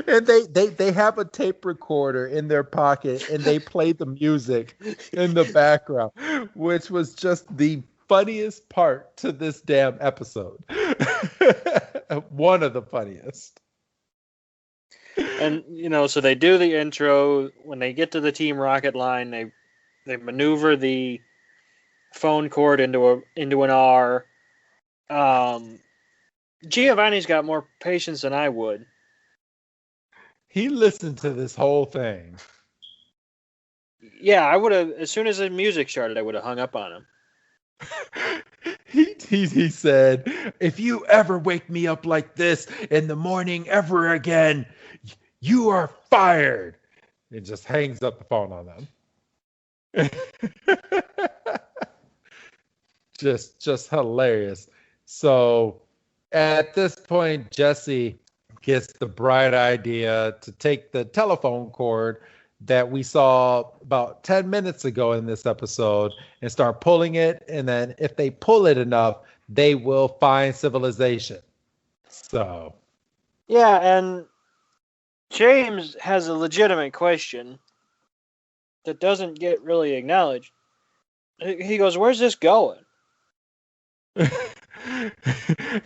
And they have a tape recorder in their pocket, and they play the music in the background, which was just the funniest part to this damn episode. One of the funniest. And so they do the intro. When they get to the Team Rocket line, they maneuver the phone cord into an R. Giovanni's got more patience than I would. He listened to this whole thing. Yeah, I would have. As soon as the music started, I would have hung up on him. He said, "If you ever wake me up like this in the morning ever again, you are fired." It just hangs up the phone on them. just hilarious. So at this point, Jesse gets the bright idea to take the telephone cord that we saw about 10 minutes ago in this episode and start pulling it. And then if they pull it enough, they will find civilization. So. Yeah, and James has a legitimate question that doesn't get really acknowledged. He goes, "Where's this going?"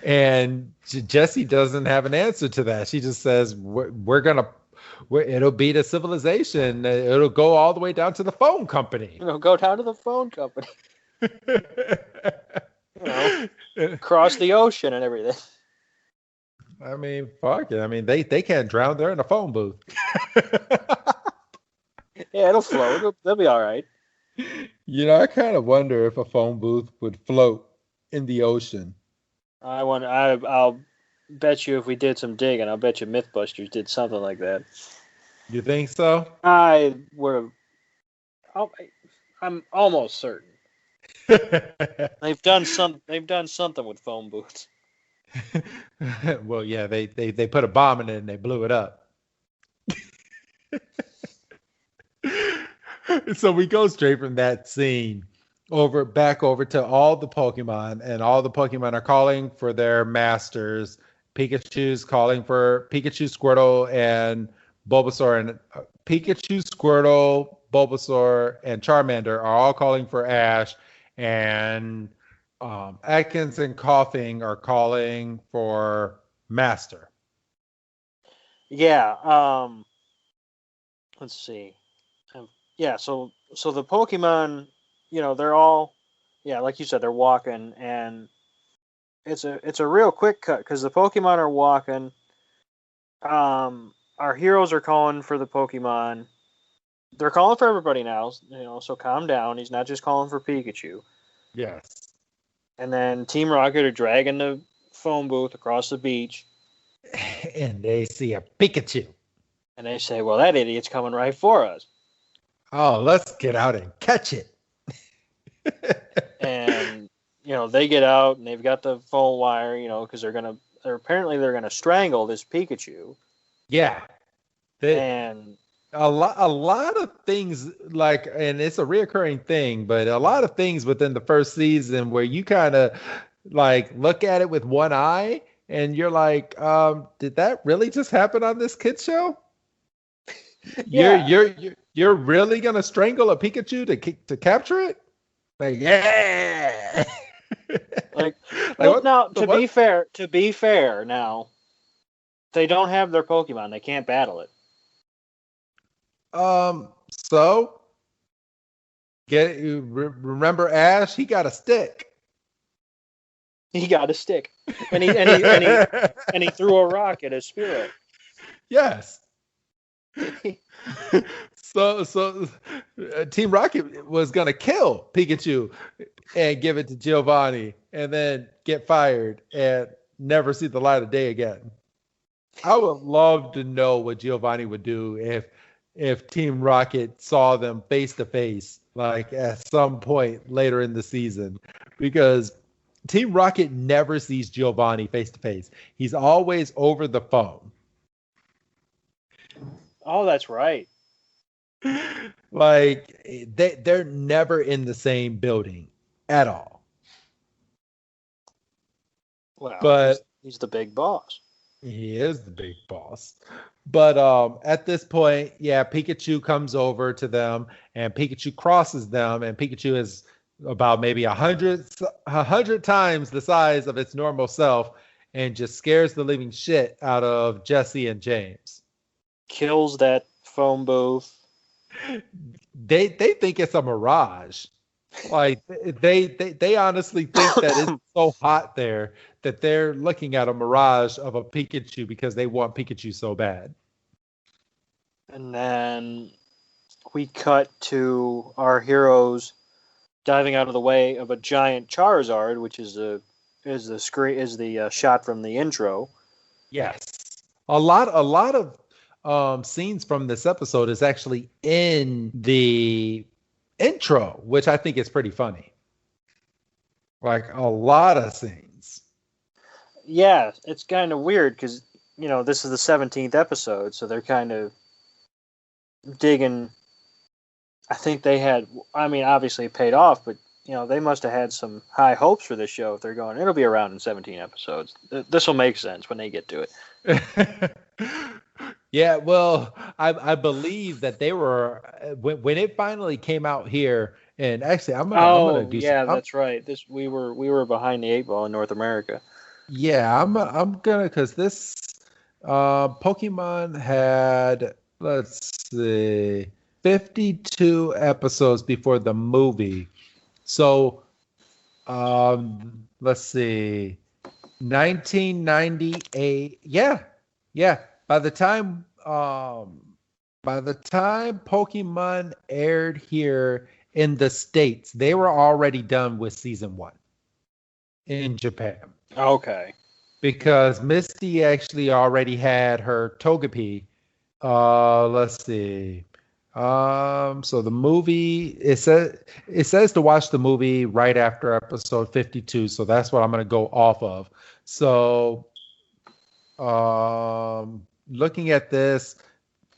And Jessie doesn't have an answer to that. She just says, it'll be to civilization. It'll go all the way down to the phone company. It'll go down to the phone company. Across the ocean and everything. I mean, fuck it. I mean, they can't drown. They're in a phone booth. Yeah, it'll float. They'll be all right. I kind of wonder if a phone booth would float in the ocean. I'll bet you if we did some digging, I'll bet you Mythbusters did something like that. You think so? I would have. I'm almost certain. They've done something with phone booths. Well, yeah, they put a bomb in it and they blew it up. So we go straight from that scene back over to all the Pokemon, and all the Pokemon are calling for their masters. Pikachu's calling for Pikachu, Squirtle, and Bulbasaur, and Pikachu, Squirtle, Bulbasaur, and Charmander are all calling for Ash, and Atkins and Coughing are calling for Master. Yeah. Let's see. Yeah. So the Pokemon, they're all, yeah, like you said, they're walking, and it's a real quick cut because the Pokemon are walking. Our heroes are calling for the Pokemon. They're calling for everybody now, so calm down. He's not just calling for Pikachu. Yes. And then Team Rocket are dragging the phone booth across the beach. And they see a Pikachu. And they say, well, that idiot's coming right for us. Oh, let's get out and catch it. And, they get out and they've got the phone wire, because they're going to strangle this Pikachu. Yeah. And a lot of things, like, and it's a reoccurring thing, but a lot of things within the first season where you kind of like look at it with one eye and you're like, did that really just happen on this kids show? Yeah. You're really gonna strangle a Pikachu to capture it? Like, yeah. Well, now to be fair, now they don't have their Pokemon. They can't battle it. So remember Ash? He got a stick. He got a stick, and he threw a rock at his Spearow. Yes. So Team Rocket was gonna kill Pikachu and give it to Giovanni, and then get fired and never see the light of day again. I would love to know what Giovanni would do if Team Rocket saw them face to face, like at some point later in the season, because Team Rocket never sees Giovanni face to face. He's always over the phone. Oh, that's right. Like they're never in the same building at all. Well, but he's the big boss. He is the big boss. But at this point, yeah, Pikachu comes over to them, and Pikachu crosses them, and Pikachu is about maybe 100 times the size of its normal self, and just scares the living shit out of Jesse and James. Kills that phone booth. They think it's a mirage. Like they honestly think that it's so hot there that they're looking at a mirage of a Pikachu because they want Pikachu so bad. And then we cut to our heroes diving out of the way of a giant Charizard, which is the shot from the intro. Yes, a lot of scenes from this episode is actually in the intro, which I think is pretty funny. Like a lot of scenes. Yeah, it's kind of weird because, this is the 17th episode, so they're kind of digging. I think they had, obviously it paid off, but, they must have had some high hopes for this show if they're going, it'll be around in 17 episodes. This will make sense when they get to it. Yeah, well, I believe that they were when it finally came out here, and actually, I'm gonna do. Yeah, that's right. We were behind the 8 ball in North America. Yeah, I'm gonna, because this Pokemon had, let's see, 52 episodes before the movie. So, let's see, 1998. Yeah. By the time Pokemon aired here in the States, they were already done with season 1 in Japan. Okay. Because Misty actually already had her Togepi. Let's see. So the movie it says to watch the movie right after episode 52, so that's what I'm gonna go off of. So looking at this,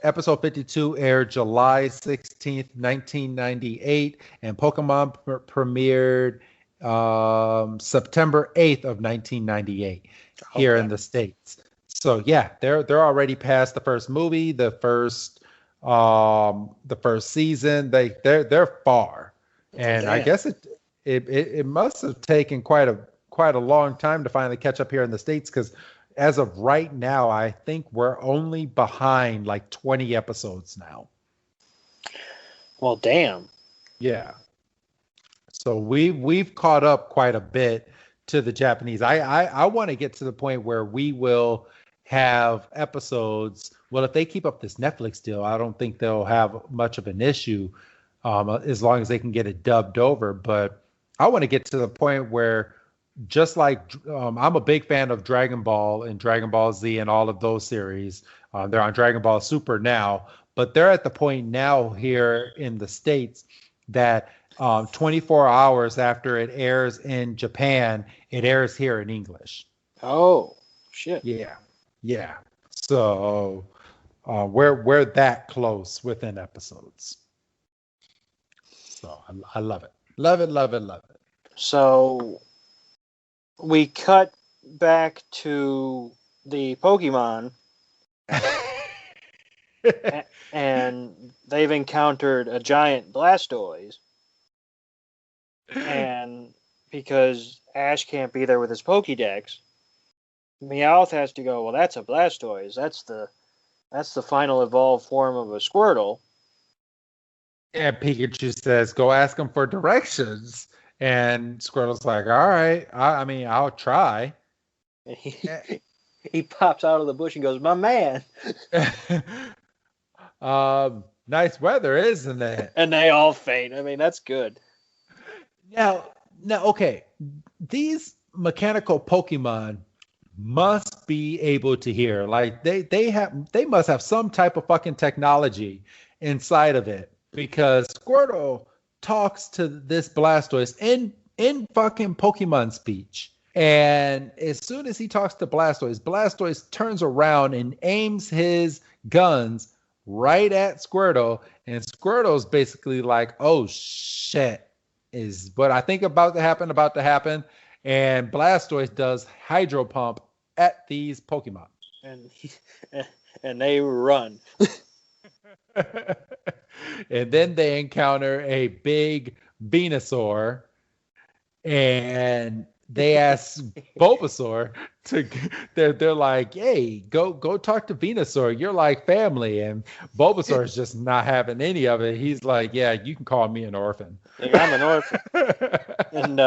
episode 52 aired July 16th, 1998, and Pokemon premiered September 8th of 1998 here in the States. So yeah, they're already past the first movie, the first season. They're far. And I guess it must have taken quite a long time to finally catch up here in the States, because as of right now, I think we're only behind like 20 episodes now. Well, damn. Yeah. So we've caught up quite a bit to the Japanese. I want to get to the point where we will have episodes. Well, if they keep up this Netflix deal, I don't think they'll have much of an issue, as long as they can get it dubbed over. But I want to get to the point where, just like I'm a big fan of Dragon Ball and Dragon Ball Z and all of those series. They're on Dragon Ball Super now, but they're at the point now here in the States that 24 hours after it airs in Japan, it airs here in English. Oh, shit. Yeah. So we're that close within episodes. So I love it. Love it. So we cut back to the Pokemon, and they've encountered a giant Blastoise. And because Ash can't be there with his Pokédex, Meowth has to go, well, that's a Blastoise. That's the final evolved form of a Squirtle. And Pikachu says, go ask him for directions. And Squirtle's like, all right, I mean, I'll try. He pops out of the bush and goes, my man. Nice weather, isn't it? And they all faint. I mean, that's good. Now, okay. These mechanical Pokemon must be able to hear. Like they must have some type of fucking technology inside of it, because Squirtle talks to this Blastoise in fucking Pokemon speech. And as soon as he talks to Blastoise turns around and aims his guns right at Squirtle. And Squirtle's basically like, oh shit, is what I think about to happen. And Blastoise does Hydro Pump at these Pokemon. And they run. And then they encounter a big Venusaur, and they ask Bulbasaur to. They're like, "Hey, go talk to Venusaur. You're like family." And Bulbasaur is just not having any of it. He's like, "Yeah, you can call me an orphan." Like, I'm an orphan. And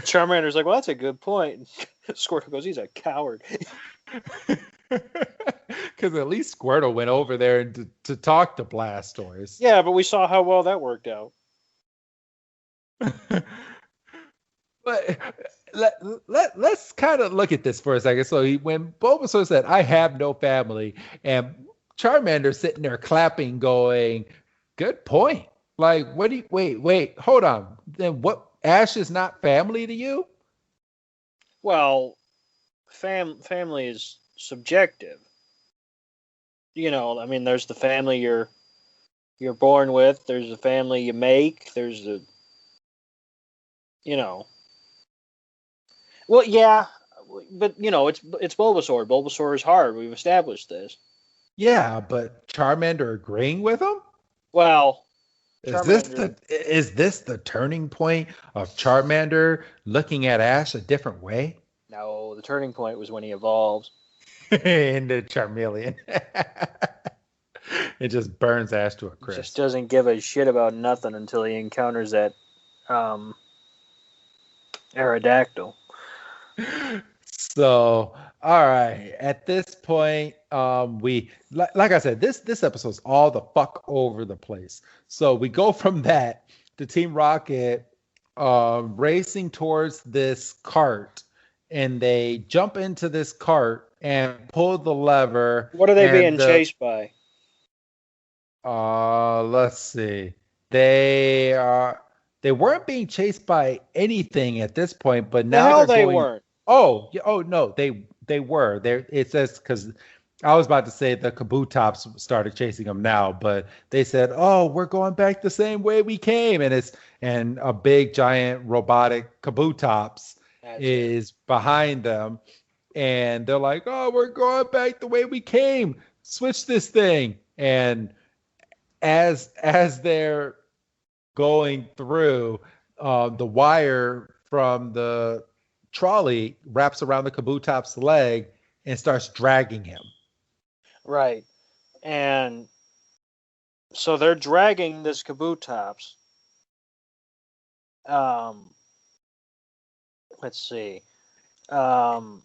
Charmander's like, "Well, that's a good point." Squirtle goes, "He's a coward." Because at least Squirtle went over there to talk to Blastoise. Yeah, but we saw how well that worked out. But let's kind of look at this for a second. So when Bulbasaur said, I have no family, and Charmander's sitting there clapping, going, good point. Like, what do you, wait, hold on. Then what, Ash is not family to you? Well, family is subjective. You know, I mean, there's the family you're born with. There's the family you make. There's the, you know. Well, yeah, but you know, it's Bulbasaur. Bulbasaur is hard. We've established this. Yeah, but Charmander agreeing with him? Well, is this the turning point of Charmander looking at Ash a different way? No, the turning point was when he evolves into Charmeleon. It just burns Ash to a crisp. Just doesn't give a shit about nothing until he encounters that Aerodactyl. So, all right. At this point, we like I said, this episode's all the fuck over the place. So we go from that to Team Rocket racing towards this cart, and they jump into this cart and pull the lever. What are they being chased by? Let's see. They weren't being chased by anything at this point, but The now hell they're they going. weren't. Oh, oh no, they were. There it says because I was about to say the Kabutops started chasing them now, but they said, "Oh, we're going back the same way we came," and a big giant robotic Kabutops is behind them, and they're like, "Oh, we're going back the way we came. Switch this thing." And as they're going through, the wire from the trolley wraps around the Kabutop's leg and starts dragging him. Right. And so they're dragging this Kabutops. Let's see. And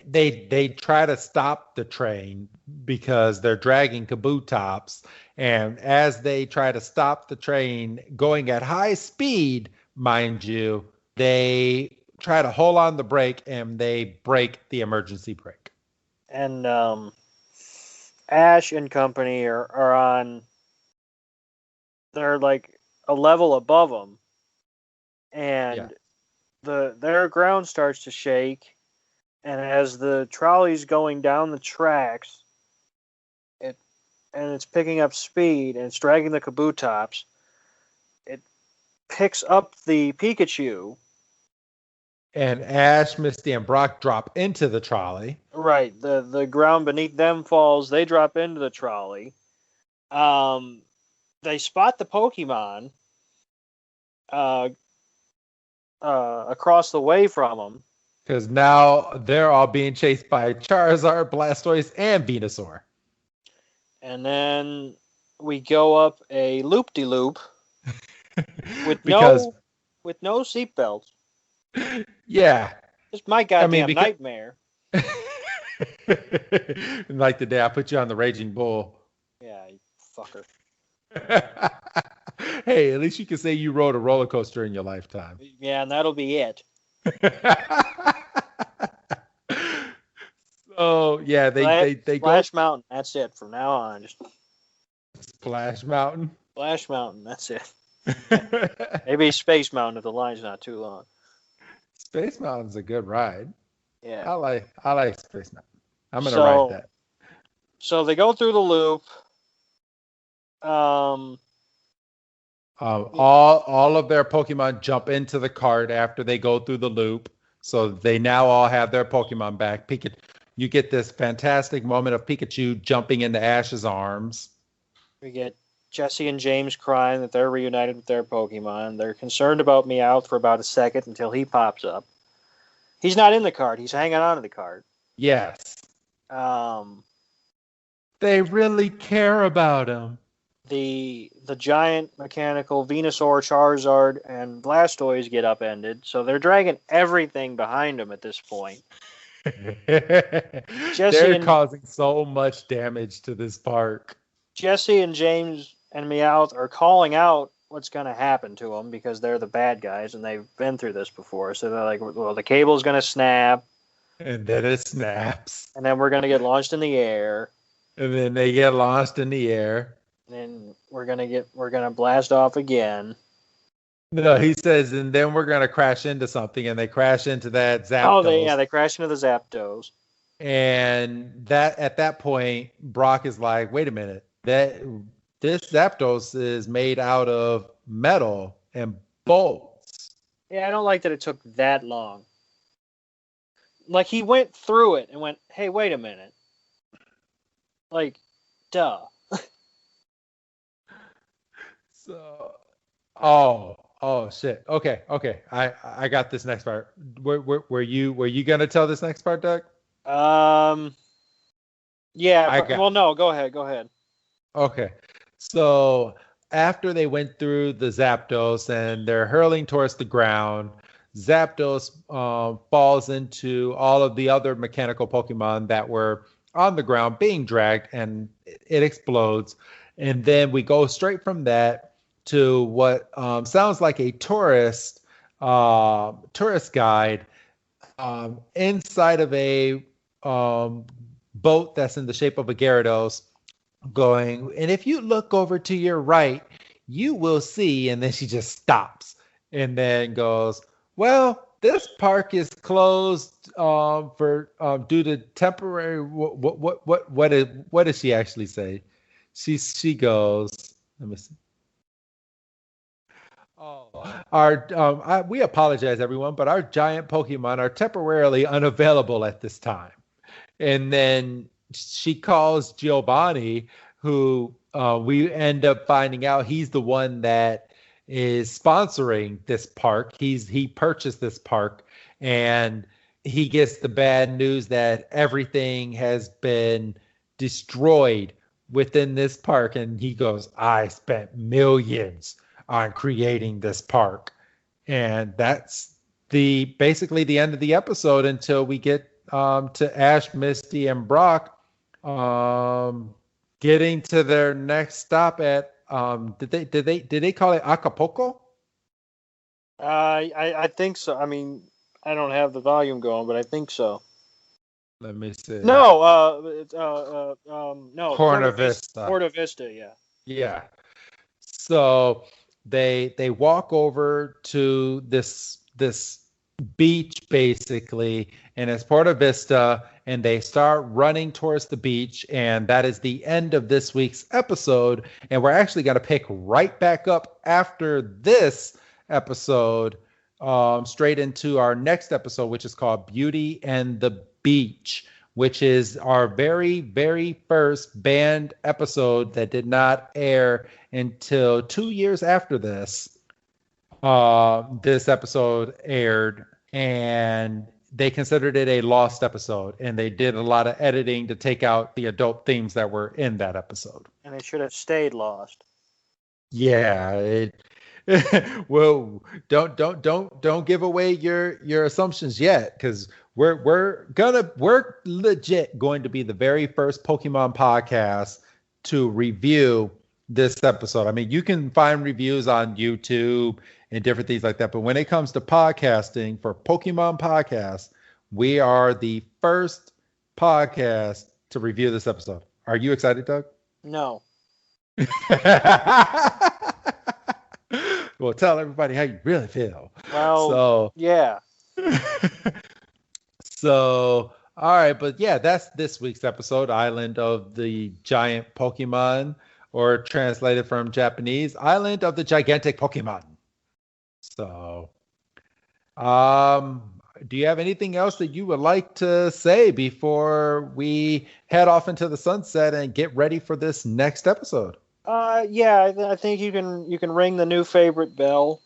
they try to stop the train because they're dragging Kabutops. And as they try to stop the train going at high speed, mind you, they try to hold on the brake and they break the emergency brake. And Ash and company are on. They're like a level above them, and their ground starts to shake. And as the trolley's going down the tracks, it's picking up speed and it's dragging the Kabutops. It picks up the Pikachu. And Ash, Misty, and Brock drop into the trolley. Right. The ground beneath them falls. They drop into the trolley. They spot the Pokemon across the way from them. Because now they're all being chased by Charizard, Blastoise, and Venusaur. And then we go up a loop-de-loop with no seatbelts. Yeah. Just my goddamn nightmare. Like the day I put you on the Raging Bull. Yeah, you fucker. Hey, at least you can say you rode a roller coaster in your lifetime. Yeah, and that'll be it. So yeah, they Splash Mountain. That's it from now on. Just Splash Mountain. Splash Mountain. That's it. Maybe Space Mountain if the line's not too long. Space Mountain's a good ride. Yeah, I like Space Mountain. I'm gonna ride that. So they go through the loop. All of their Pokemon jump into the cart after they go through the loop. So they now all have their Pokemon back. You get this fantastic moment of Pikachu jumping into Ash's arms. We get Jesse and James crying that they're reunited with their Pokemon. They're concerned about Meowth for about a second until he pops up. He's not in the cart. He's hanging on to the cart. Yes. They really care about him. The giant mechanical Venusaur, Charizard, and Blastoise get upended, so they're dragging everything behind them at this point. They're causing so much damage to this park. Jesse and James and Meowth are calling out what's going to happen to them because they're the bad guys and they've been through this before. So they're like, well, the cable's going to snap. And then it snaps. And then we're going to get launched in the air. And then they get launched in the air. And we're gonna blast off again. No, he says, and then we're gonna crash into something, and they crash into that Zapdos. Oh, they crash into the Zapdos. And that at that point, Brock is like, wait a minute, this Zapdos is made out of metal and bolts. Yeah, I don't like that it took that long. Like, he went through it and went, hey, wait a minute. Like, duh. So, oh shit. Okay. I got this next part. Were you gonna tell this next part, Doug? Yeah. Well, no. Go ahead. Okay. So after they went through the Zapdos and they're hurling towards the ground, Zapdos falls into all of the other mechanical Pokemon that were on the ground being dragged, and it explodes. And then we go straight from that to what sounds like a tourist guide inside of a boat that's in the shape of a Gyarados, going, and if you look over to your right, you will see, and then she just stops and then goes, well, this park is closed for due to temporary. What does she actually say? She goes. Let me see. Oh, we apologize, everyone, but our giant Pokemon are temporarily unavailable at this time. And then she calls Giovanni, who we end up finding out he's the one that is sponsoring this park. He purchased this park, and he gets the bad news that everything has been destroyed within this park. And he goes, I spent millions on creating this park. And that's basically the end of the episode until we get to Ash, Misty, and Brock getting to their next stop at did they call it Acapulco? I think so. I mean, I don't have the volume going, but I think so. Let me see. No, no. Corna Vista. Porta Vista, yeah. Yeah. So they walk over to this beach basically, and it's Porta Vista, and they start running towards the beach, and that is the end of this week's episode. And we're actually going to pick right back up after this episode, straight into our next episode, which is called Beauty and the Beach, which is our very, very first banned episode that did not air until 2 years after this. This episode aired, and they considered it a lost episode, and they did a lot of editing to take out the adult themes that were in that episode. And it should have stayed lost. Yeah. Well, don't give away your assumptions yet, because we're legit going to be the very first Pokemon podcast to review this episode. I mean, you can find reviews on YouTube and different things like that, but when it comes to podcasting for Pokemon podcasts, we are the first podcast to review this episode. Are you excited, Doug? No. Well, tell everybody how you really feel. Well, so yeah. So, all right, but yeah, that's this week's episode, Island of the Giant Pokemon, or translated from Japanese, Island of the Gigantic Pokemon. So, do you have anything else that you would like to say before we head off into the sunset and get ready for this next episode? Yeah, I think you can ring the new favorite bell.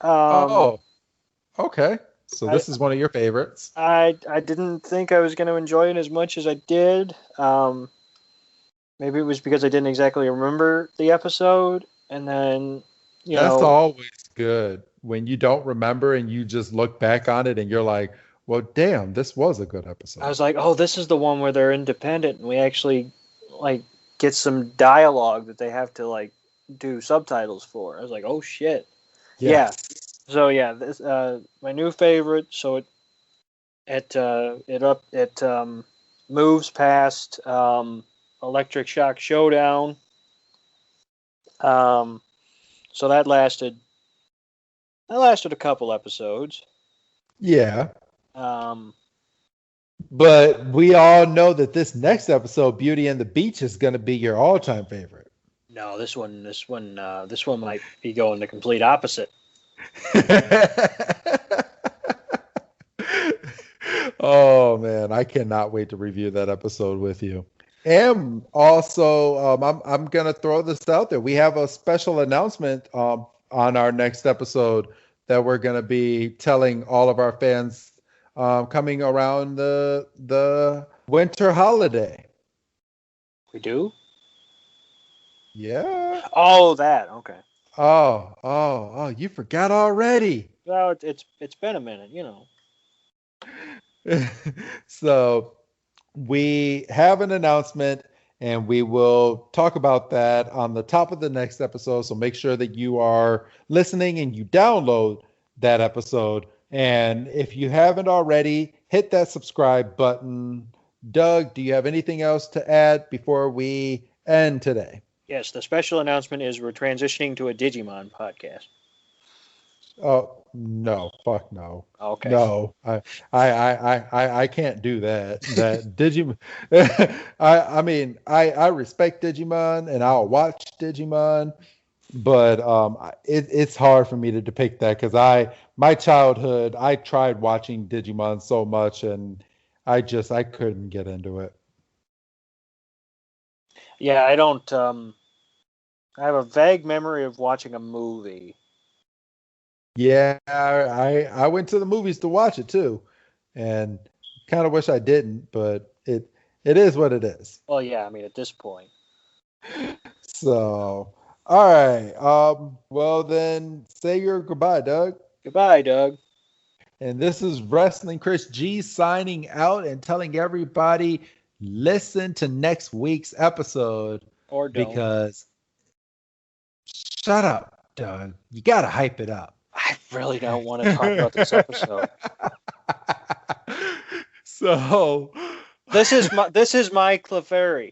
Okay. So this is one of your favorites. I didn't think I was going to enjoy it as much as I did. Maybe it was because I didn't exactly remember the episode, and then that's always good when you don't remember and you just look back on it and you're like, well, damn, this was a good episode. I was like, oh, this is the one where they're independent and we actually get some dialogue that they have to do subtitles for. I was like, oh shit. Yeah. So yeah, this my new favorite. So it moves past Electric Shock Showdown. So that lasted a couple episodes. Yeah. But we all know that this next episode, Beauty and the Beach, is going to be your all-time favorite. No, this one might be going the complete opposite. Oh man, I cannot wait to review that episode with you. And also, I'm gonna throw this out there. We have a special announcement on our next episode that we're gonna be telling all of our fans coming around the winter holiday. We do? Yeah. Oh, that okay. Oh, you forgot already. Well, it's been a minute, So we have an announcement, and we will talk about that on the top of the next episode. So make sure that you are listening and you download that episode. And if you haven't already, hit that subscribe button Doug, do you have anything else to add before we end today? Yes, the special announcement is we're transitioning to a Digimon podcast. Oh no, fuck no. Okay. No, I can't do that. That Digimon. I mean, I respect Digimon and I'll watch Digimon, but it's hard for me to depict that because my childhood I tried watching Digimon so much and I couldn't get into it. Yeah, I don't. I have a vague memory of watching a movie. Yeah, I went to the movies to watch it too, and kind of wish I didn't, but it is what it is. Well, yeah, I mean, at this point. So, all right. Well then, say your goodbye, Doug. Goodbye, Doug. And this is Wrestling Chris G signing out and telling everybody listen to next week's episode. Or don't. Because shut up, Doug. You gotta hype it up. I really don't want to talk about this episode. So this is my Clefairy.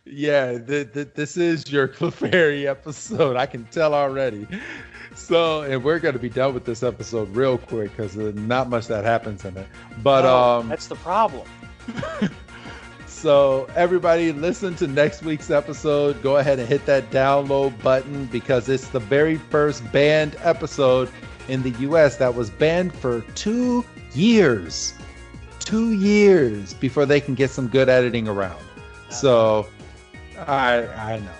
Yeah, this is your Clefairy episode. I can tell already. So, and we're going to be done with this episode real quick because there's not much that happens in it. But that's the problem. So everybody listen to next week's episode. Go ahead and hit that download button because it's the very first banned episode in the US that was banned for 2 years. 2 years before they can get some good editing around. So I know.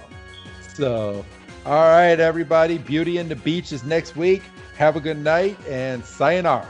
So all right, everybody. Beauty and the Beach is next week. Have a good night and sayonara.